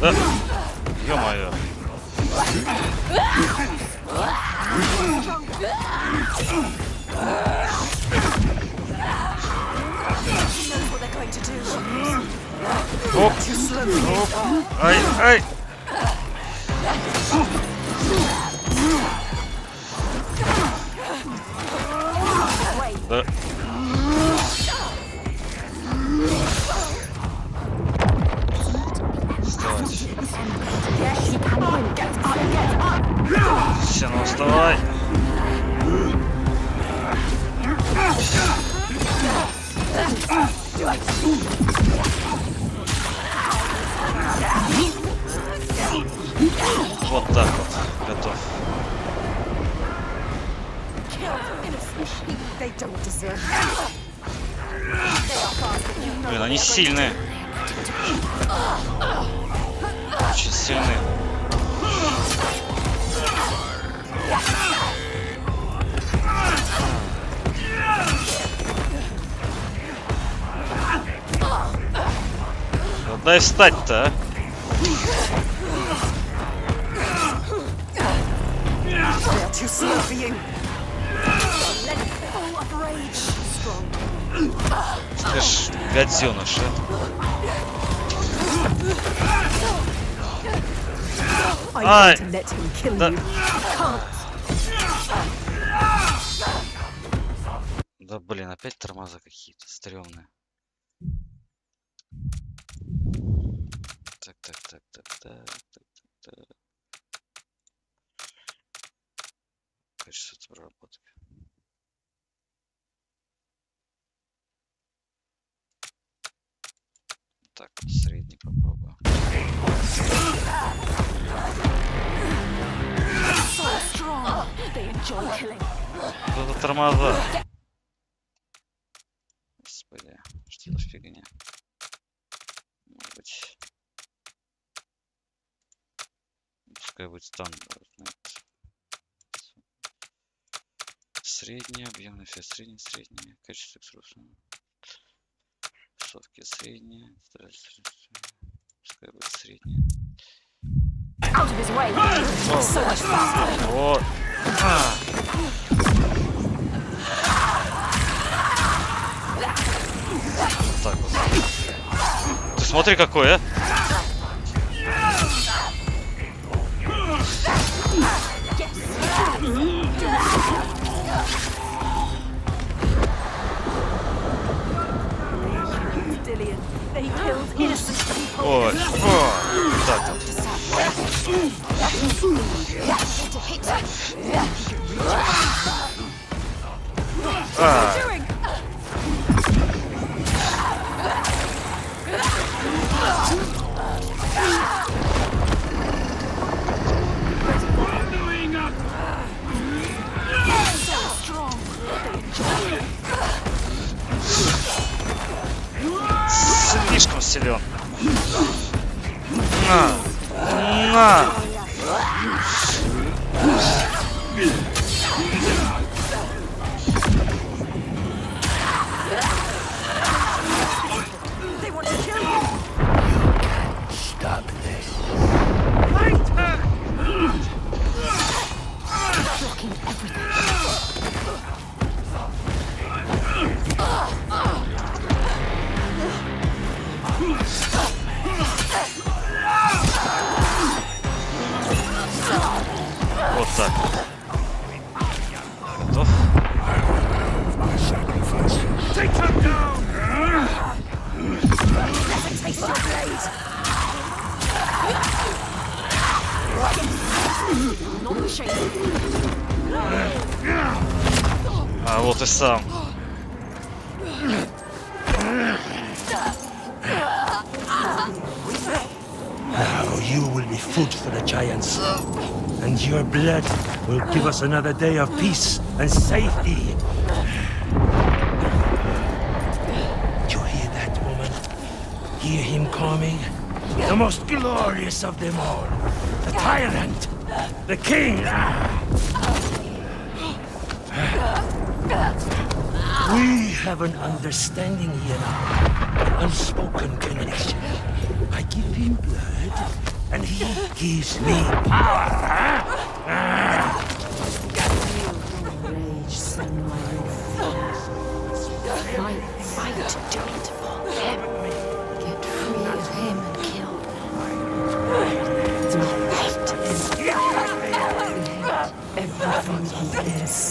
Да? Ё-моё. Оп! Оп! Ай! Ай! Да. Вставать. Все, ну вставай. Вот так вот. Готов. They don't deserve it. They are fast. Блин, они сильные. Очень сильные. Да дай встать-то, а. Ты ж гаденыш, а? Ай! Да... Да блин, опять тормоза какие-то стрёмные. Так. Кажется, это проработка. Так, средний попробую. Что за тормоза? Господи, что за фигня? Может быть... Пускай будет стандартный. Средний, объемный эффект средний, качество экскурсии. Совки средние, пускай будет средние. Вот. Так вот. Ты смотри какой, а? Ой, так вот. Слишком силен. На. Stop this. Blocking everything. Вот так. Готов? А вот и сам. Now you will be food for the giants, and your blood will give us another day of peace and safety. Do you hear that, woman? Hear him coming? The most glorious of them all. The tyrant. The king. We have an understanding here now. An unspoken connection. I give him blood, and he gives me power. Rage, fight, do it for him. Get free of him and kill. Don't hate everything he is.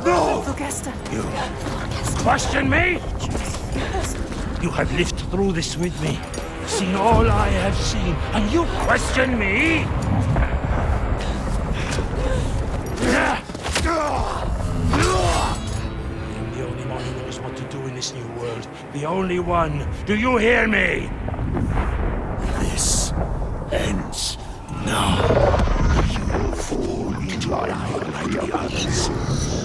No! Augusta. You question me? You have lived through this with me, seen all I have seen, and you question me? I'm the only one who knows what to do in this new world. The only one. Do you hear me? This ends now. You fall into a life like the others,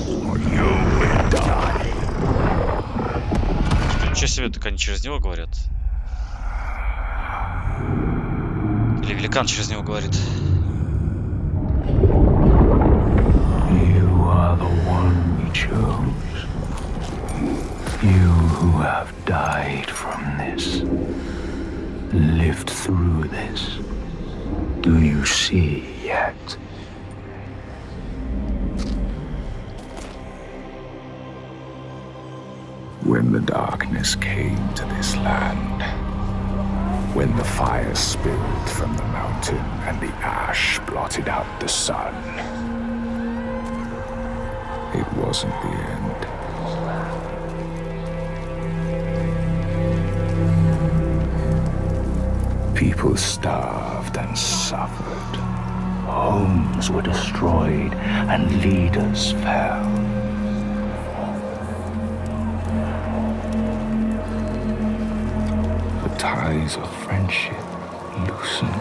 or you will die. себе, так они через него говорят. Или великан через него говорит. You are the one we chose. You who have died from this, lived through this. Do you see yet? When the darkness came to this land, when the fire spilled from the mountain and the ash blotted out the sun, it wasn't the end. People starved and suffered. Homes were destroyed and leaders fell. The ties of friendship loosened,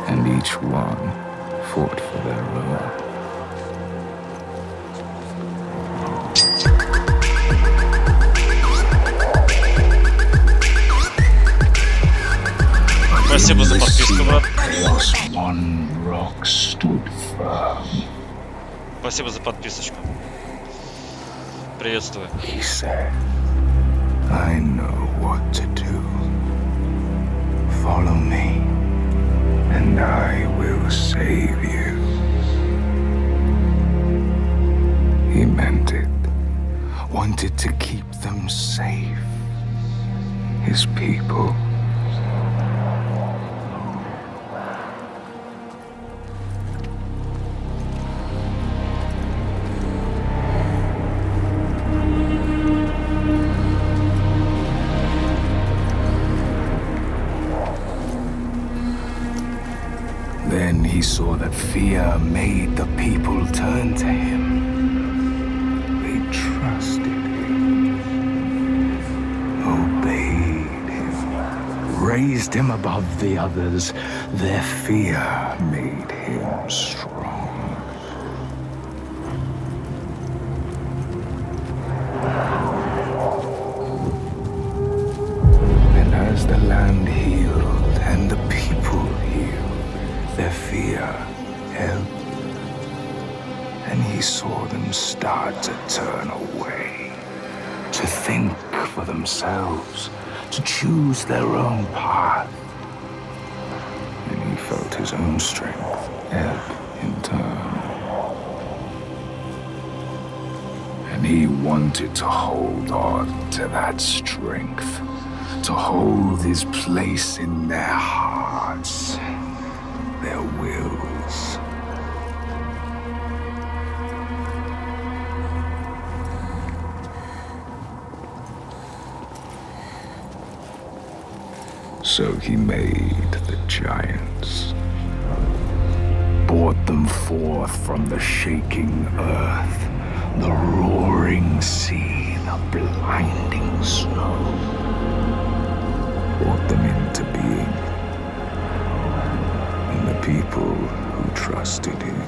and each one fought for their own. Спасибо за подписку, брат. Спасибо за подписочку. Приветствую. He said, I know what to do. Follow me, and I will save you. He meant it. Wanted to keep them safe. His people. Then he saw that fear made the people turn to him. They trusted him, obeyed him, raised him above the others. Their fear made him strong. And as the land healed and the people healed, their fear helped, and he saw them start to turn away, to think for themselves, to choose their own path. And he felt his own strength ebb in turn. And he wanted to hold on to that strength, to hold his place in their hearts, their wills. So he made the giants, brought them forth from the shaking earth, the roaring sea, the blinding snow, brought them into being. And the people who trusted him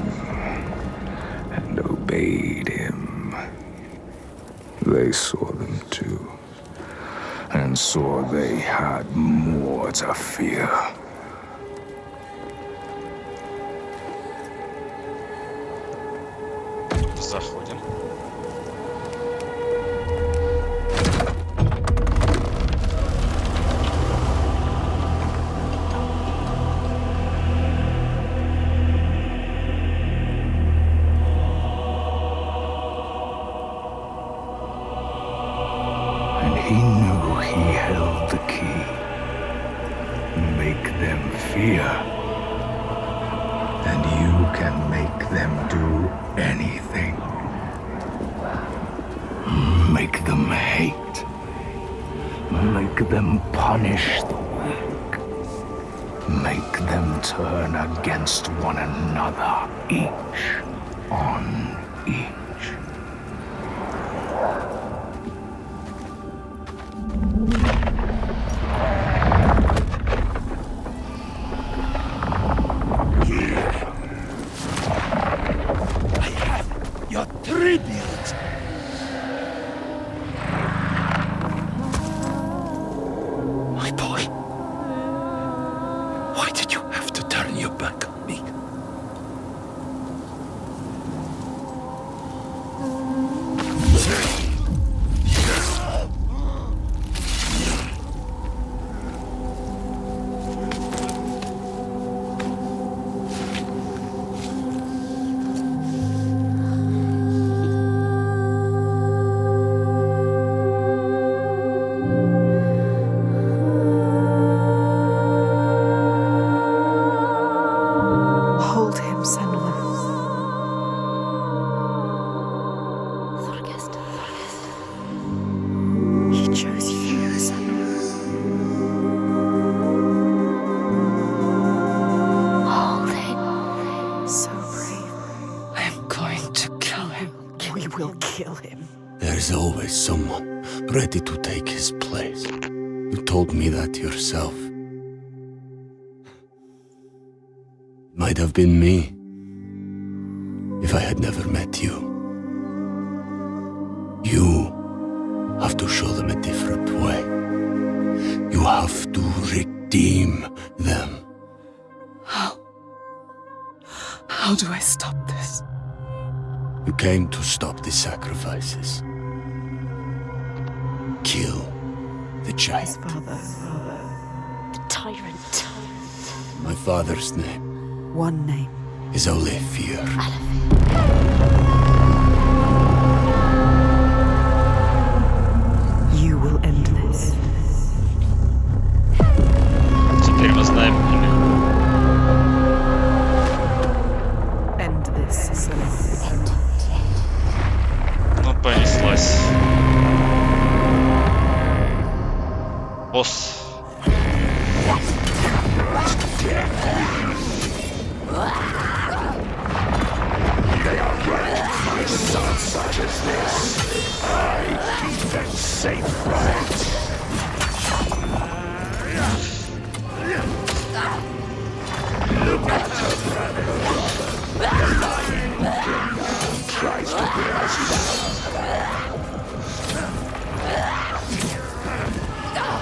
and obeyed him, they saw them too, and saw they had more to fear. Заходим. He knew he held the key. Make them fear, and you can make them do anything. Make them hate. Make them punish the weak. Make them turn against one another, each on each. There's always someone ready to take his place. You told me that yourself. Might have been me if I had never met you. You have to show them a different way. You have to redeem them. How do I stop this? You came to stop the sacrifices. Kill the giant. Father. The tyrant. My father's name One name. is only fear. You will end this. Теперь мы знаем имя. End this. Ну, понеслась. Босс. Such as this, I keep them safe from it. Look at her, brother. The lying tries to wear us down.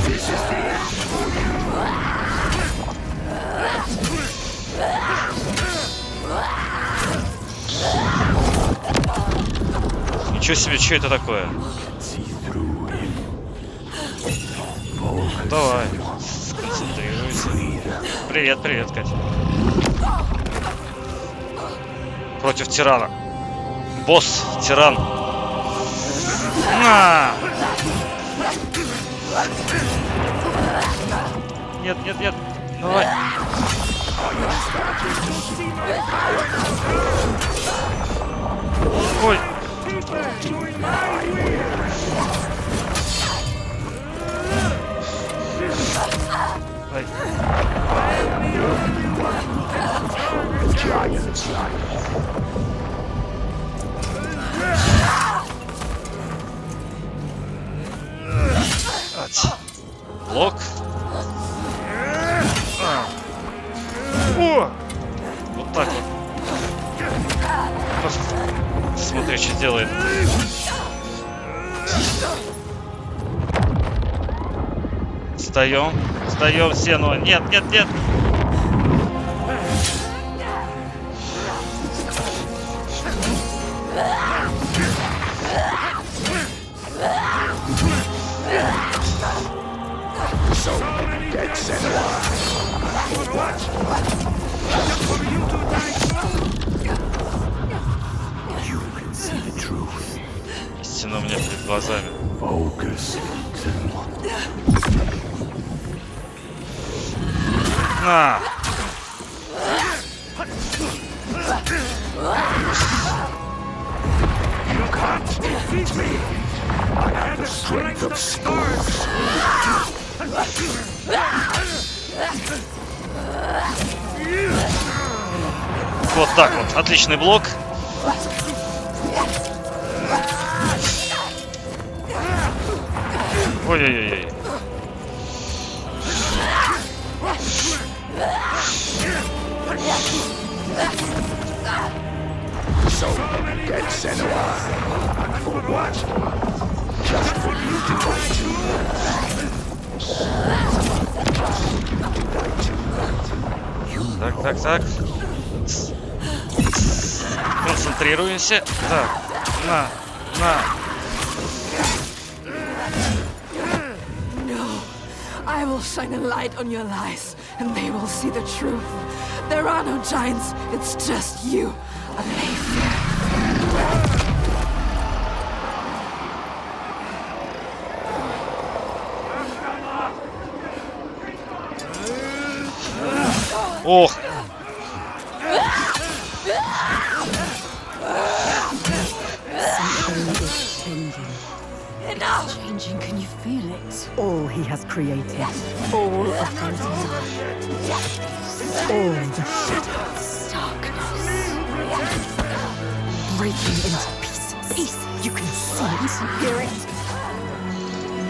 This is the end for you. Ничего себе, что это такое? Давай, сконцентрируйся. Привет, привет, Катя. Против тирана. Босс, тиран. На! Нет, нет, нет. Давай. Ой. Ай. Блок. О! Вот так вот. Смотри, что делает. Встаем. Встаем все, но нет, нет, нет. Истина у меня перед глазами. На! Вот так вот. Отличный блок. Ой-ой-ой. So, get sent away. For what? Just for you to go to. Так, так, так. Концентрируемся. Так, на. I will shine a light on your lies, and they will see the truth. There are no giants, it's just you, a Mayfair. Ох! It's changing. Can you feel it? All he has created. All of those all the shadows. Darkness. Breaking into pieces. You can see it, hear it.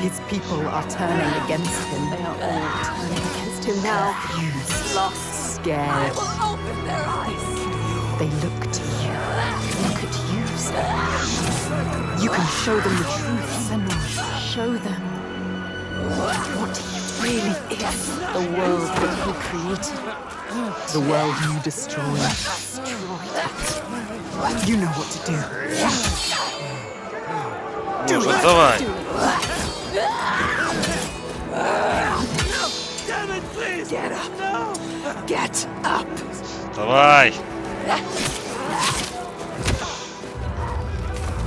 His people are turning against him. They are all turning against him now. Confused, lost, scared. I will open their eyes. They look to you. Look at you, Senua. You can show them the truth, Senua. Show them what he really is. The world that he created. The world you destroyed. Destroyed it. You know what to do. Может, давай. Get up. Get up. Давай.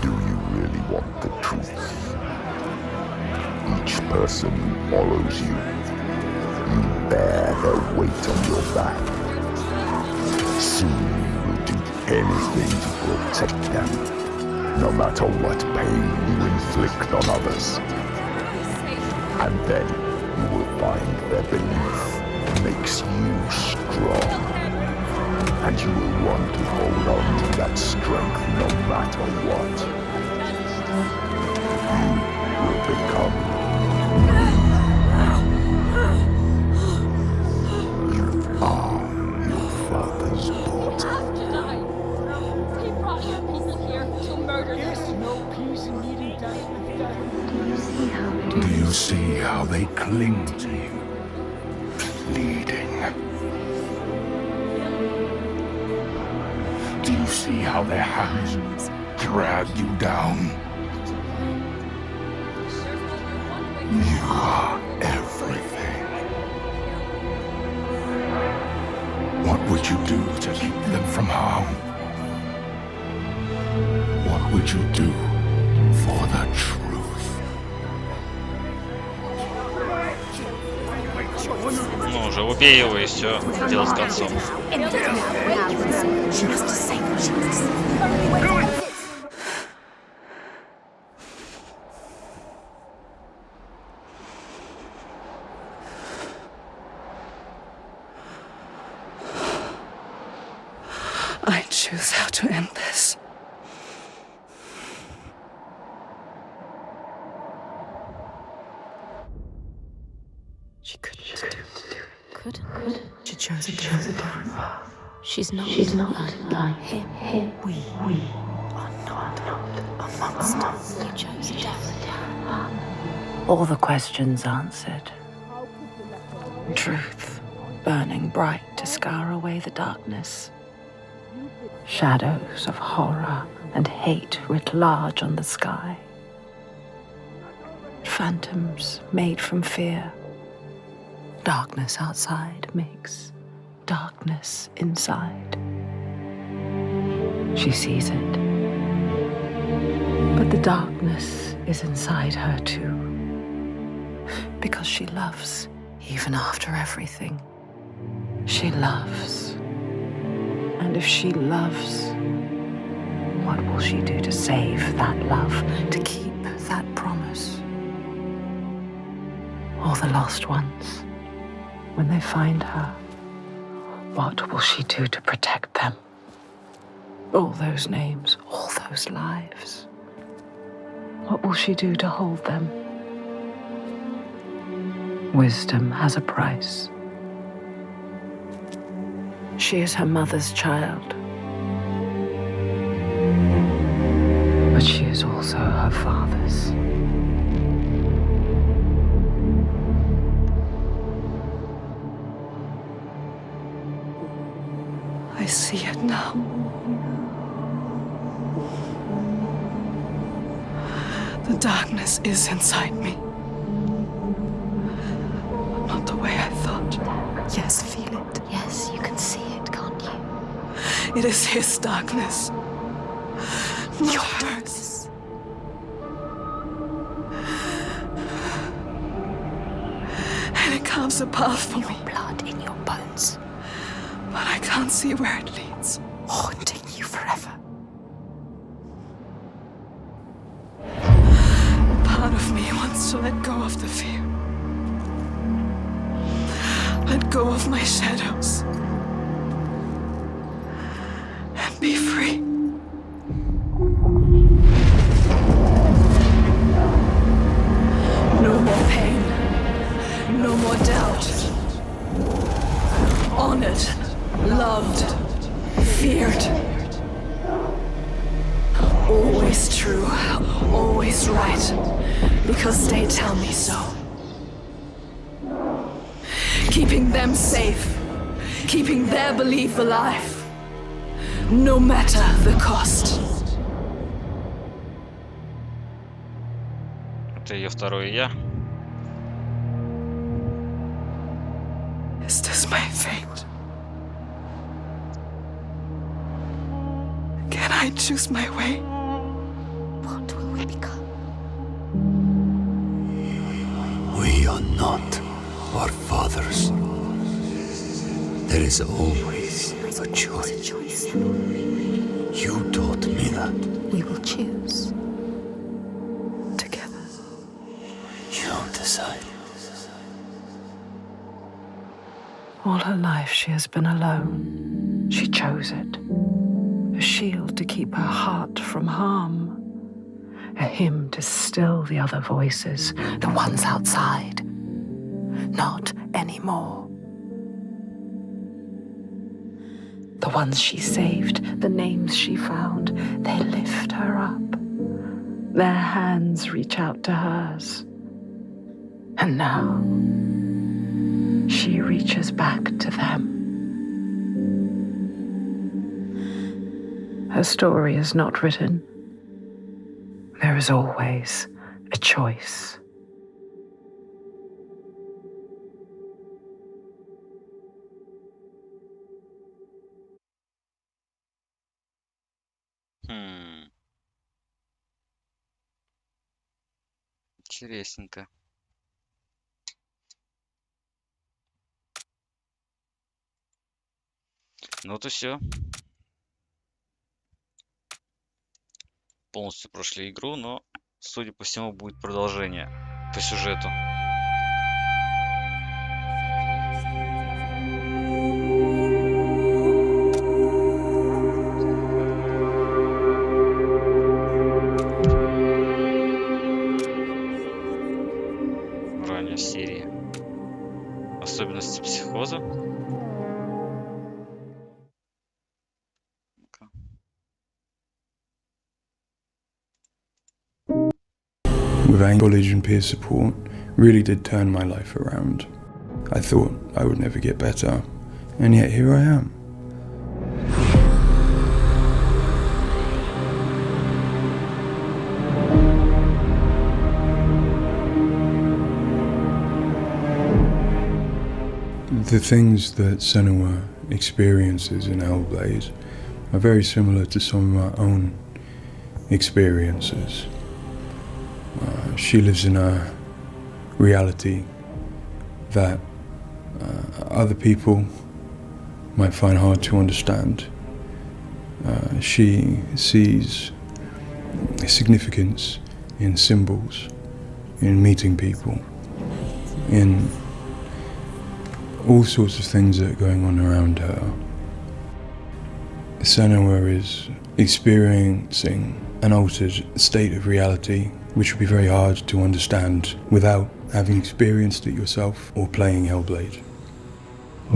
Do you really want the truth? Each person who follows you, you bear their weight on your back. Soon you will do anything to protect them, no matter what pain you inflict on others. And then you will find their belief makes you strong. And you will want to hold on to that strength no matter what. You will become. You are your father's daughter. He brought your people here to murder them. Do you see how they cling to you, pleading? Do you see how their hands drag you down? You are everything. What would you do to keep them from harm? What would you do for the truth? Ну, уже убей его и все. Дело с концом. I choose how to end this. She couldn't. Couldn't. She chose a different path. She's not like him. We are not a monster. You chose a different path. All the questions answered. Truth burning bright to scour away the darkness. Shadows of horror and hate writ large on the sky. Phantoms made from fear. Darkness outside makes darkness inside. She sees it. But the darkness is inside her too. Because she loves, even after everything. She loves. And if she loves, what will she do to save that love, to keep that promise? All the lost ones, when they find her, what will she do to protect them? All those names, all those lives. What will she do to hold them? Wisdom has a price. She is her mother's child. But she is also her father's. I see it now. The darkness is inside me. Not the way I thought. Yes, feel it. Yes, you can see it, can't you? It is his darkness. Not hers. And it carves a path for me. Blood in your bones. But I can't see where it leads. Haunting you forever. Part of me wants to let go of the fear. Let go of my shadows. And be free. always right, because they tell me so. Keeping them safe, keeping their belief alive, no matter the cost. Это ее второе я. Is this my fate? Can I choose my way? What will we become? We are not our fathers. There is always a choice. You taught me that. We will choose. Together. You decide. All her life she has been alone. She chose it. A shield to keep her heart from harm. A hymn to still the other voices, the ones outside. Not anymore. The ones she saved, the names she found, they lift her up. Their hands reach out to hers. And now, she reaches back to them. Her story is not written. There is always a choice. Интересненько. Ну вот и все. Полностью прошли игру, но, судя по всему, будет продолжение по сюжету. Ранее серии. Особенности психоза. With college and peer support, really did turn my life around. I thought I would never get better, and yet here I am. The things that Senua experiences in Hellblade are very similar to some of my own experiences. She lives in a reality that other people might find hard to understand. She sees significance in symbols, in meeting people, in all sorts of things that are going on around her. Senua is experiencing an altered state of reality which would be very hard to understand without having experienced it yourself or playing Hellblade.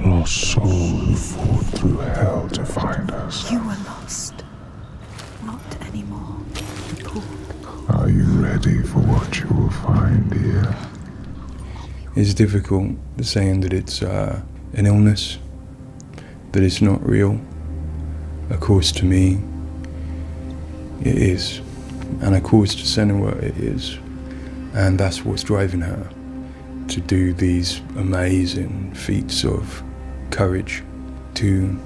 Lost soul who fought through hell to find us. You were lost. Not anymore. Are you ready for what you will find here? It's difficult saying that it's an illness, that it's not real. Of course, to me, it is. And of course to Senua it is. And that's what's driving her to do these amazing feats of courage, to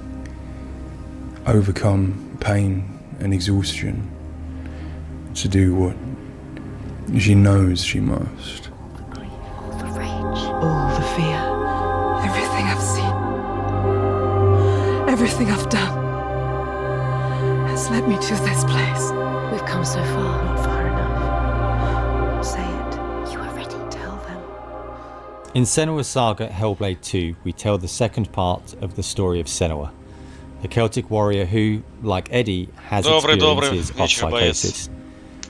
overcome pain and exhaustion, to do what she knows she must. All the rage. All the fear. Everything I've seen. Everything I've done has led me to this place. We've come so far, not far enough. Say it. You are ready. Tell them. In Senua's saga Hellblade II, we tell the second part of the story of Senua, a Celtic warrior who, like Eddie, has experiences of psychosis,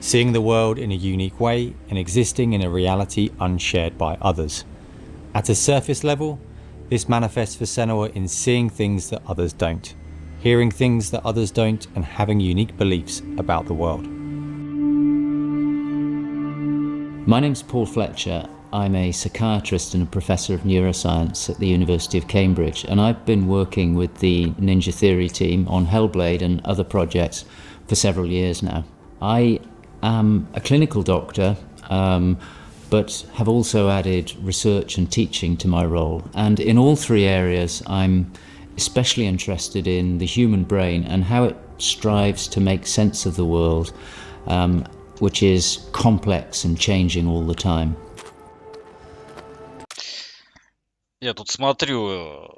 seeing the world in a unique way and existing in a reality unshared by others. At a surface level, this manifests for Senua in seeing things that others don't, hearing things that others don't, and having unique beliefs about the world. My name's Paul Fletcher. I'm a psychiatrist and a professor of neuroscience at the University of Cambridge, and I've been working with the Ninja Theory team on Hellblade and other projects for several years now. I am a clinical doctor, but have also added research and teaching to my role. And in all three areas, I'm especially interested in the human brain and how it strives to make sense of the world, which is complex and changing all the time. Я тут смотрю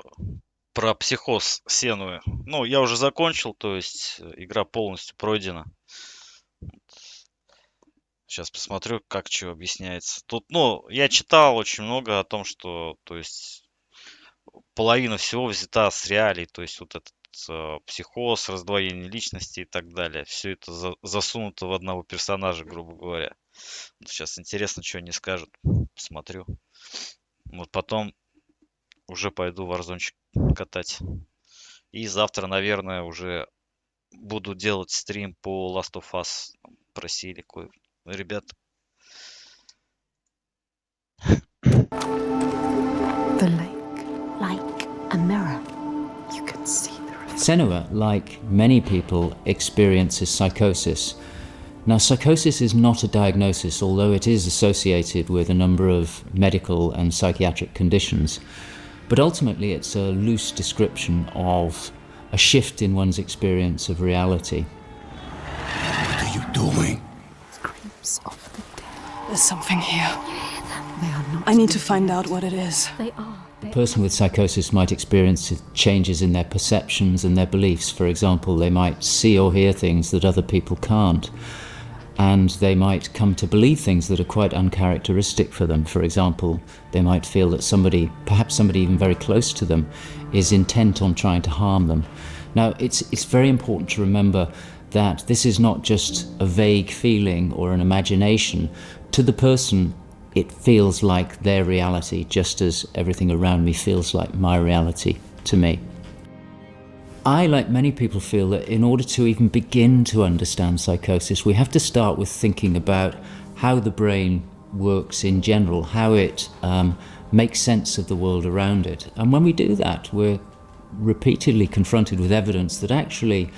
про психоз Сенуи. Ну, я уже закончил, то есть игра полностью пройдена. Сейчас посмотрю, как что объясняется. Тут, ну, я читал очень много о том, что, то есть, половина всего взята с реалий, то есть вот этот психоз, раздвоение личности и так далее. Все это засунуто в одного персонажа, грубо говоря. Вот сейчас интересно, что они скажут. Посмотрю. Вот потом уже пойду Warzone катать. И завтра, наверное, уже буду делать стрим по Last of Us. Просили кое ребят. The lake, like a mirror. You can see the reflection. Senua, like many people, experiences psychosis. Now, psychosis is not a diagnosis, although it is associated with a number of medical and psychiatric conditions. But ultimately, it's a loose description of a shift in one's experience of reality. What are you doing? Screams of the dead. There's something here. They are not. I need to find out what it is. They are. A person with psychosis might experience changes in their perceptions and their beliefs. For example, they might see or hear things that other people can't. And they might come to believe things that are quite uncharacteristic for them. For example, they might feel that somebody, perhaps somebody even very close to them, is intent on trying to harm them. Now, it's very important to remember that this is not just a vague feeling or an imagination. To the person, it feels like their reality, just as everything around me feels like my reality to me. I, like many people, feel that in order to even begin to understand psychosis, we have to start with thinking about how the brain works in general, how it makes sense of the world around it. And when we do that, we're repeatedly confronted with evidence that actually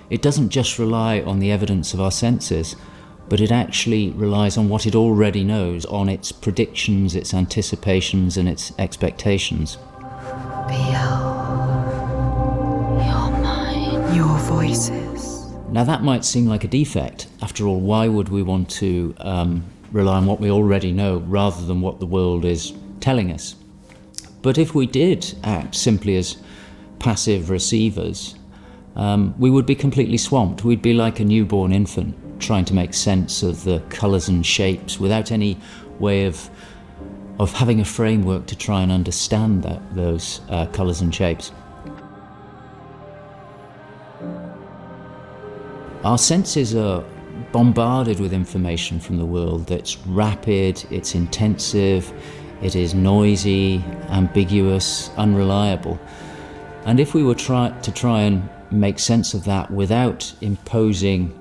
it doesn't just rely on the evidence of our senses, but it actually relies on what it already knows, on its predictions, its anticipations, and its expectations. Your voices. Now that might seem like a defect. After all, why would we want to rely on what we already know rather than what the world is telling us? But if we did act simply as passive receivers, we would be completely swamped. We'd be like a newborn infant trying to make sense of the colours and shapes without any way of having a framework to try and understand those colours and shapes. Our senses are bombarded with information from the world that's rapid, it's intensive, it is noisy, ambiguous, unreliable. And if we were to try and make sense of that without imposing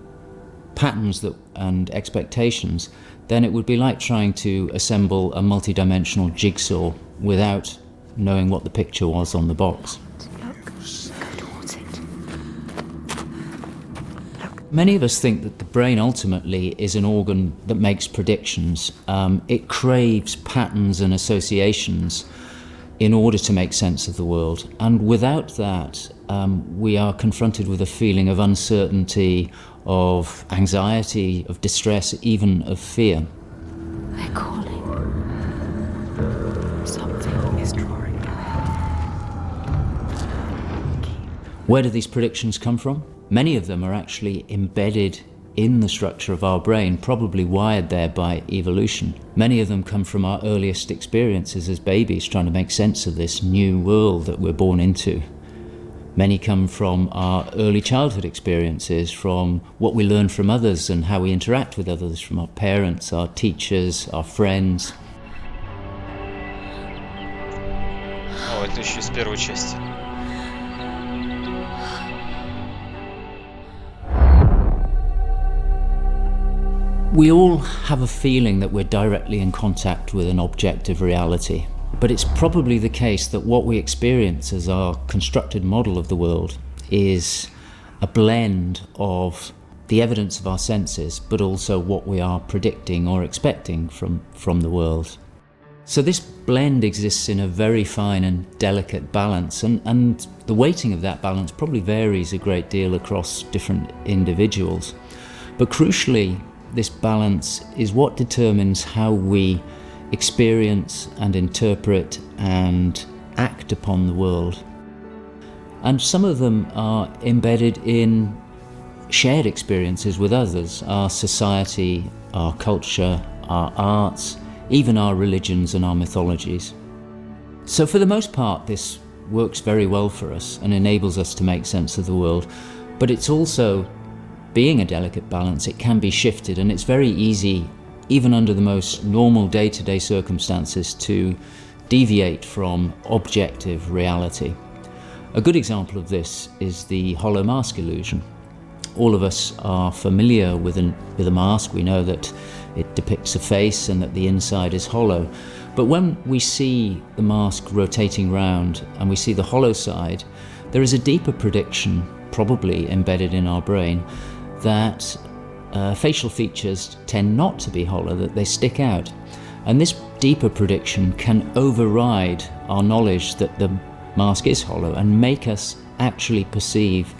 patterns and expectations, then it would be like trying to assemble a multi-dimensional jigsaw without knowing what the picture was on the box. Many of us think that the brain ultimately is an organ that makes predictions. It craves patterns and associations in order to make sense of the world. And without that, we are confronted with a feeling of uncertainty, of anxiety, of distress, even of fear. They're calling. Something is drawing near. Where do these predictions come from? Many of them are actually embedded in the structure of our brain, probably wired there by evolution. Many of them come from our earliest experiences as babies, trying to make sense of this new world that we're born into. Many come from our early childhood experiences, from what we learn from others and how we interact with others, from our parents, our teachers, our friends. О, это еще из первой части. We all have a feeling that we're directly in contact with an objective reality, but it's probably the case that what we experience as our constructed model of the world is a blend of the evidence of our senses, but also what we are predicting or expecting from the world. So this blend exists in a very fine and delicate balance, and the weighting of that balance probably varies a great deal across different individuals. But crucially, this balance is what determines how we experience and interpret and act upon the world. And some of them are embedded in shared experiences with others, our society, our culture, our arts, even our religions and our mythologies. So for the most part, this works very well for us and enables us to make sense of the world. But it's also, being a delicate balance, it can be shifted, and it's very easy, even under the most normal day-to-day circumstances, to deviate from objective reality. A good example of this is the hollow mask illusion. All of us are familiar with a mask. We know that it depicts a face and that the inside is hollow. But when we see the mask rotating round and we see the hollow side, there is a deeper prediction, probably embedded in our brain, that facial features tend not to be hollow, that they stick out. And this deeper prediction can override our knowledge that the mask is hollow and make us actually perceive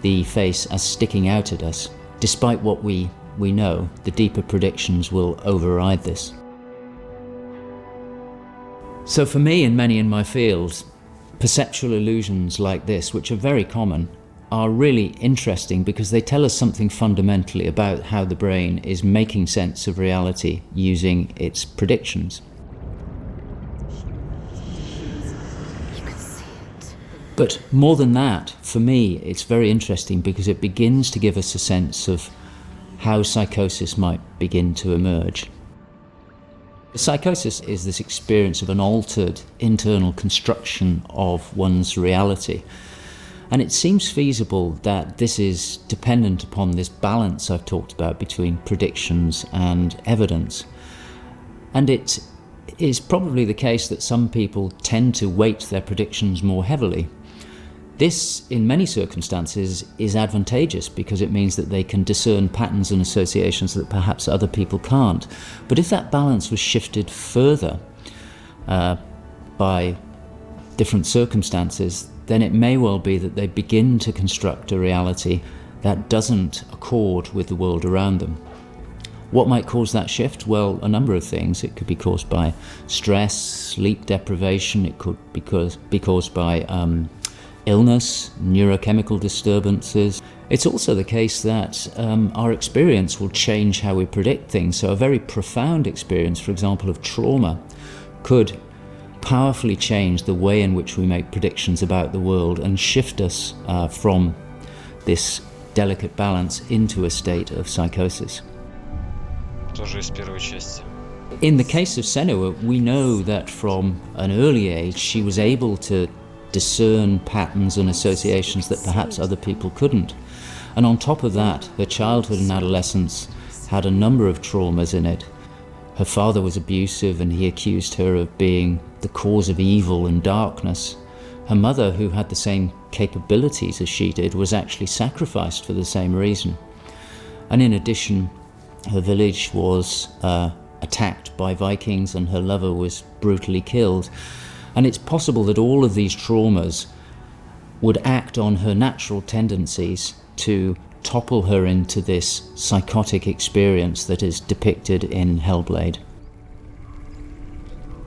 the face as sticking out at us. Despite what we know, the deeper predictions will override this. So for me and many in my field, perceptual illusions like this, which are very common, are really interesting because they tell us something fundamentally about how the brain is making sense of reality using its predictions. But more than that, for me, it's very interesting because it begins to give us a sense of how psychosis might begin to emerge. Psychosis is this experience of an altered internal construction of one's reality. And it seems feasible that this is dependent upon this balance I've talked about between predictions and evidence. And it is probably the case that some people tend to weight their predictions more heavily. This, in many circumstances, is advantageous because it means that they can discern patterns and associations that perhaps other people can't. But if that balance was shifted further by different circumstances, then it may well be that they begin to construct a reality that doesn't accord with the world around them. What might cause that shift? Well, a number of things. It could be caused by stress, sleep deprivation. It could be caused by illness, neurochemical disturbances. It's also the case that our experience will change how we predict things. So a very profound experience, for example, of trauma, could powerfully change the way in which we make predictions about the world and shift us from this delicate balance into a state of psychosis. Тоже из первой части. In the case of Senua, we know that from an early age she was able to discern patterns and associations that perhaps other people couldn't. And on top of that, her childhood and adolescence had a number of traumas in it. Her father was abusive and he accused her of being the cause of evil and darkness. Her mother, who had the same capabilities as she did, was actually sacrificed for the same reason. And in addition, her village was attacked by Vikings and her lover was brutally killed. And it's possible that all of these traumas would act on her natural tendencies to topple her into this psychotic experience that is depicted in Hellblade.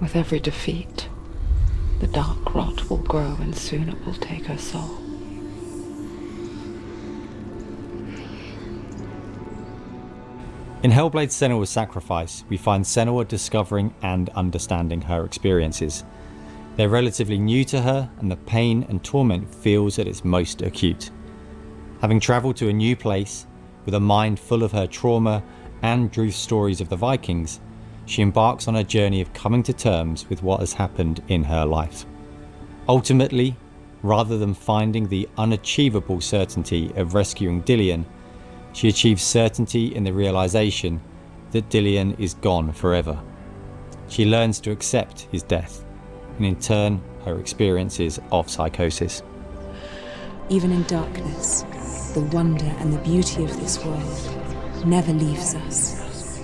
With every defeat, the dark rot will grow and soon it will take her soul. In Hellblade Senua's Sacrifice, we find Senua discovering and understanding her experiences. They're relatively new to her, and the pain and torment feels at its most acute. Having travelled to a new place, with a mind full of her trauma and truth stories of the Vikings, she embarks on a journey of coming to terms with what has happened in her life. Ultimately, rather than finding the unachievable certainty of rescuing Dillion, she achieves certainty in the realisation that Dillian is gone forever. She learns to accept his death, and in turn, her experiences of psychosis. Even in darkness, the wonder and the beauty of this world never leaves us.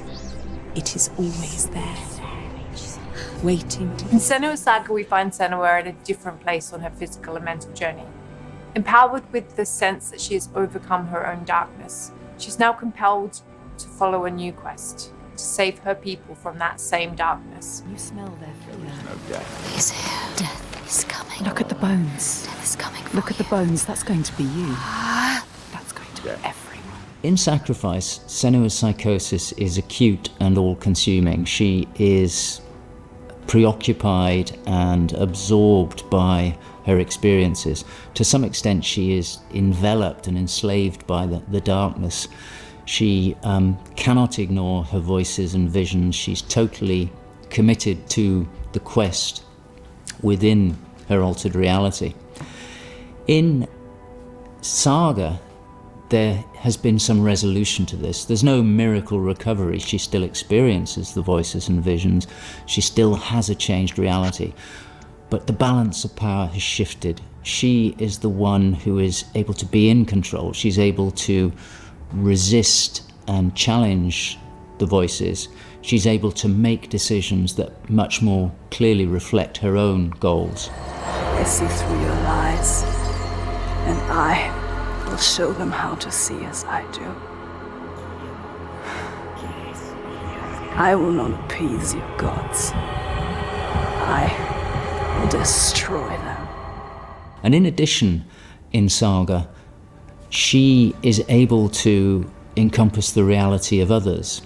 It is always there, waiting to... In Senua's saga, we find Senua at a different place on her physical and mental journey. Empowered with the sense that she has overcome her own darkness, she's now compelled to follow a new quest, to save her people from that same darkness. You smell their fear. No death. He's here. Death is coming. Look at the bones. Death is coming. Look at the bones. That's going to be you. That's going to be everyone. In Sacrifice, Senua's psychosis is acute and all-consuming. She is preoccupied and absorbed by her experiences. To some extent, she is enveloped and enslaved by the darkness. She cannot ignore her voices and visions. She's totally committed to the quest within her altered reality. In Saga, there has been some resolution to this. There's no miracle recovery. She still experiences the voices and visions. She still has a changed reality. But the balance of power has shifted. She is the one who is able to be in control. She's able to resist and challenge the voices. She's able to make decisions that much more clearly reflect her own goals. They see through your lies, and I will show them how to see as I do. I will not appease your gods. I will destroy them. And in addition, in Saga, she is able to encompass the reality of others.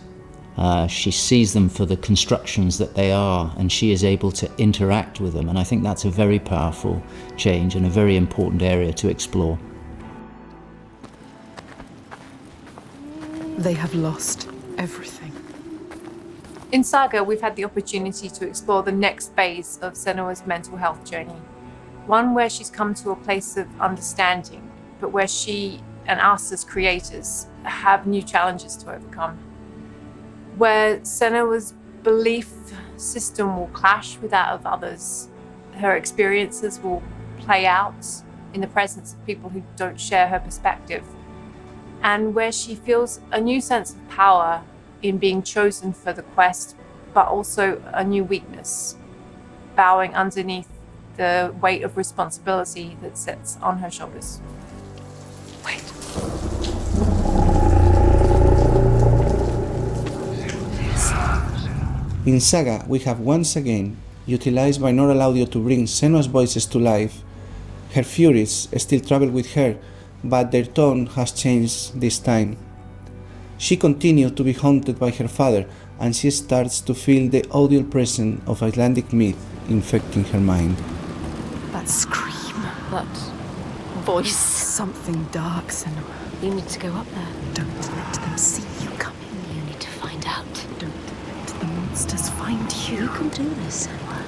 She sees them for the constructions that they are, and she is able to interact with them. And I think that's a very powerful change and a very important area to explore. They have lost everything. In Saga, we've had the opportunity to explore the next phase of Senua's mental health journey. One where she's come to a place of understanding, but where she and us as creators have new challenges to overcome. Where Senua's belief system will clash with that of others. Her experiences will play out in the presence of people who don't share her perspective. And where she feels a new sense of power in being chosen for the quest, but also a new weakness, bowing underneath the weight of responsibility that sits on her shoulders. Wait. In Saga, we have once again utilized binaural audio to bring Senua's voices to life. Her furies still travel with her, but their tone has changed this time. She continues to be haunted by her father, and she starts to feel the audio presence of Icelandic myth infecting her mind. That scream, that voice. Something dark, Senua. You need to go up there. Don't let them see you coming. You need to find out. Don't let the monsters find you. You can do this, Senua.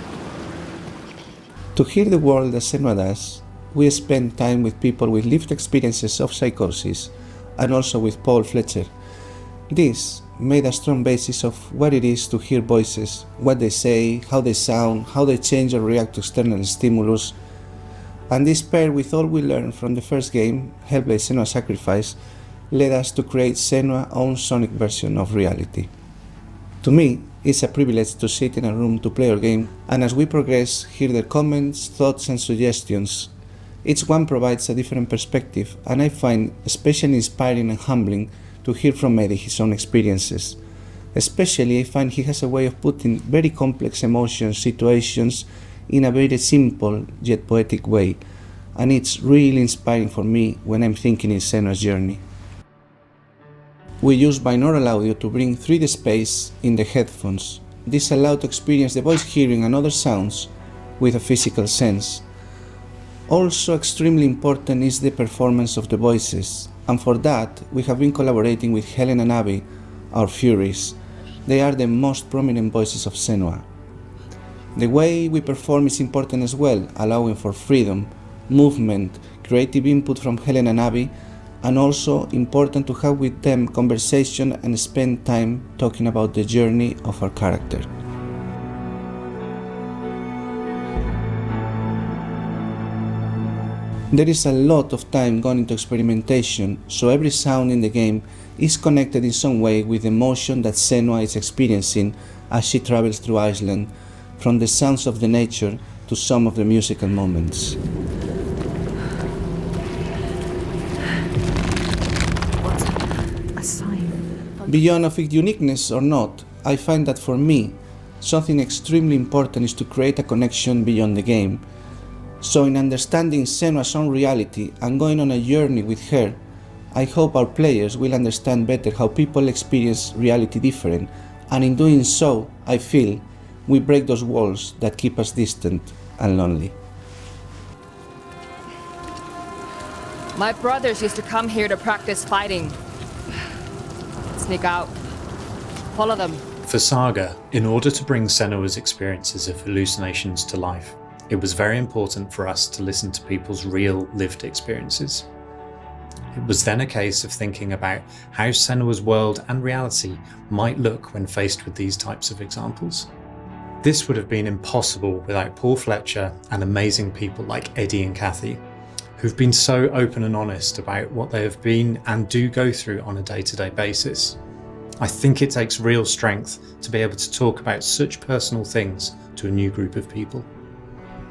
To hear the world as Senua does, we spend time with people with lived experiences of psychosis, and also with Paul Fletcher. This made a strong basis of what it is to hear voices, what they say, how they sound, how they change or react to external stimulus. And this paired with all we learned from the first game, Hellblade Senua's Sacrifice, led us to create Senua's own sonic version of reality. To me, it's a privilege to sit in a room to play our game, and as we progress, hear their comments, thoughts and suggestions. Each one provides a different perspective, and I find especially inspiring and humbling to hear from Eddie his own experiences. Especially, I find he has a way of putting very complex emotions, situations, in a very simple yet poetic way, and it's really inspiring for me when I'm thinking in Senua's journey. We use binaural audio to bring 3D space in the headphones. This allows to experience the voice hearing and other sounds with a physical sense. Also extremely important is the performance of the voices, and for that we have been collaborating with Helen and Abby, our Furies. They are the most prominent voices of Senua. The way we perform is important as well, allowing for freedom, movement, creative input from Helen and Abby, and also important to have with them conversation and spend time talking about the journey of our character. There is a lot of time gone into experimentation, so every sound in the game is connected in some way with the emotion that Senua is experiencing as she travels through Iceland, from the sounds of the nature to some of the musical moments. A sign. Beyond of its uniqueness or not, I find that for me, something extremely important is to create a connection beyond the game. So in understanding Senua's own reality and going on a journey with her, I hope our players will understand better how people experience reality different, and in doing so, I feel we break those walls that keep us distant and lonely. My brothers used to come here to practice fighting. Sneak out. Follow them. For Saga, in order to bring Senua's experiences of hallucinations to life, it was very important for us to listen to people's real lived experiences. It was then a case of thinking about how Senua's world and reality might look when faced with these types of examples. This would have been impossible without Paul Fletcher and amazing people like Eddie and Kathy, who've been so open and honest about what they have been and do go through on a day-to-day basis. I think it takes real strength to be able to talk about such personal things to a new group of people.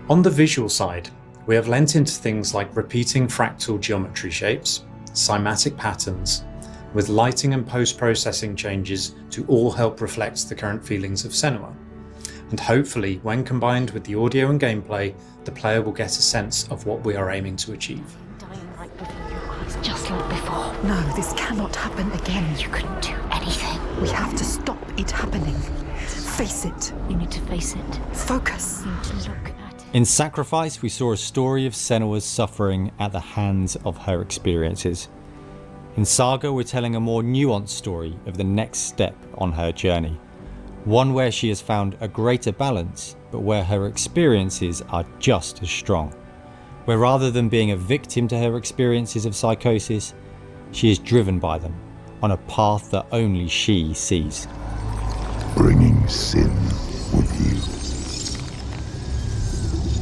On the visual side, we have lent into things like repeating fractal geometry shapes, cymatic patterns, with lighting and post-processing changes to all help reflect the current feelings of Senua. And hopefully, when combined with the audio and gameplay, the player will get a sense of what we are aiming to achieve. Dying right before your eyes, just like before. No, this cannot happen again. You couldn't do anything. We have to stop it happening. Face it. You need to face it. Focus. You need to look at it. In Sacrifice, we saw a story of Senua's suffering at the hands of her experiences. In Saga, we're telling a more nuanced story of the next step on her journey. One where she has found a greater balance, but where her experiences are just as strong. Where rather than being a victim to her experiences of psychosis, she is driven by them on a path that only she sees. Bringing sin with you.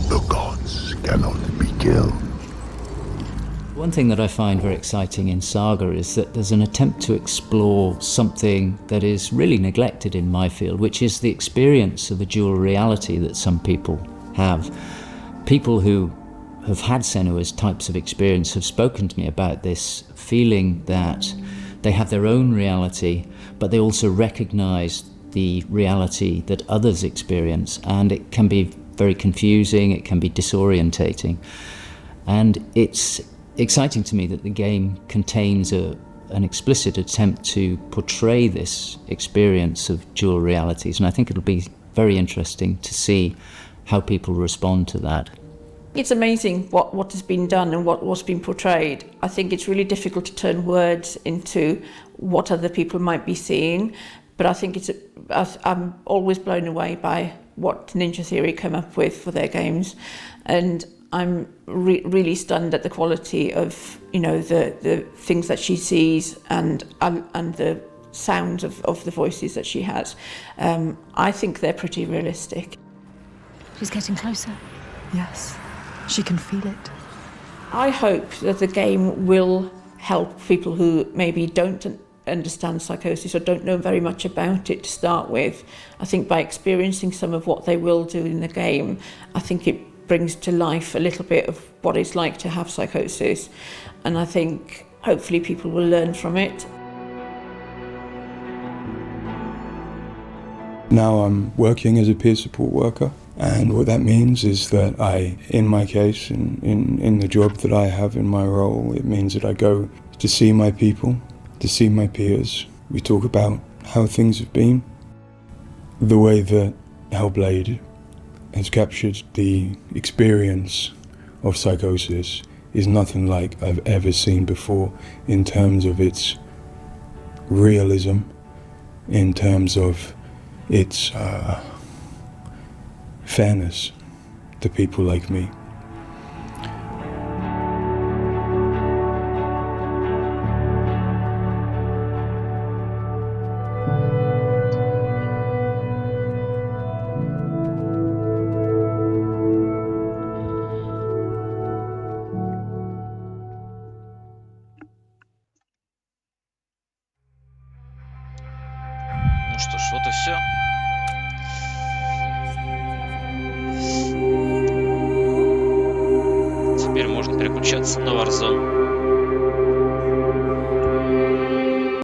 The gods cannot be killed. One thing that I find very exciting in Saga is that there's an attempt to explore something that is really neglected in my field, which is the experience of a dual reality that some people have. People who have had Senua's types of experience have spoken to me about this feeling that they have their own reality, but they also recognize the reality that others experience, and it can be very confusing, it can be disorientating. And it's exciting to me that the game contains an explicit attempt to portray this experience of dual realities, and I think it'll be very interesting to see how people respond to that. It's amazing what has been done and what's been portrayed. I think it's really difficult to turn words into what other people might be seeing, but I think I'm always blown away by what Ninja Theory come up with for their games, and I'm really stunned at the quality of the things that she sees and the sounds of the voices that she has. I think they're pretty realistic. She's getting closer. Yes, she can feel it. I hope that the game will help people who maybe don't understand psychosis or don't know very much about it to start with. I think by experiencing some of what they will do in the game, I think it brings to life a little bit of what it's like to have psychosis, and I think hopefully people will learn from it. Now I'm working as a peer support worker, and what that means is that in my case, in the job that I have in my role, it means that I go to see my people, to see my peers. We talk about how things have been. The way that Hellblade has captured the experience of psychosis is nothing like I've ever seen before, in terms of its realism, in terms of its fairness to people like me. все. Теперь можно переключаться на Warzone.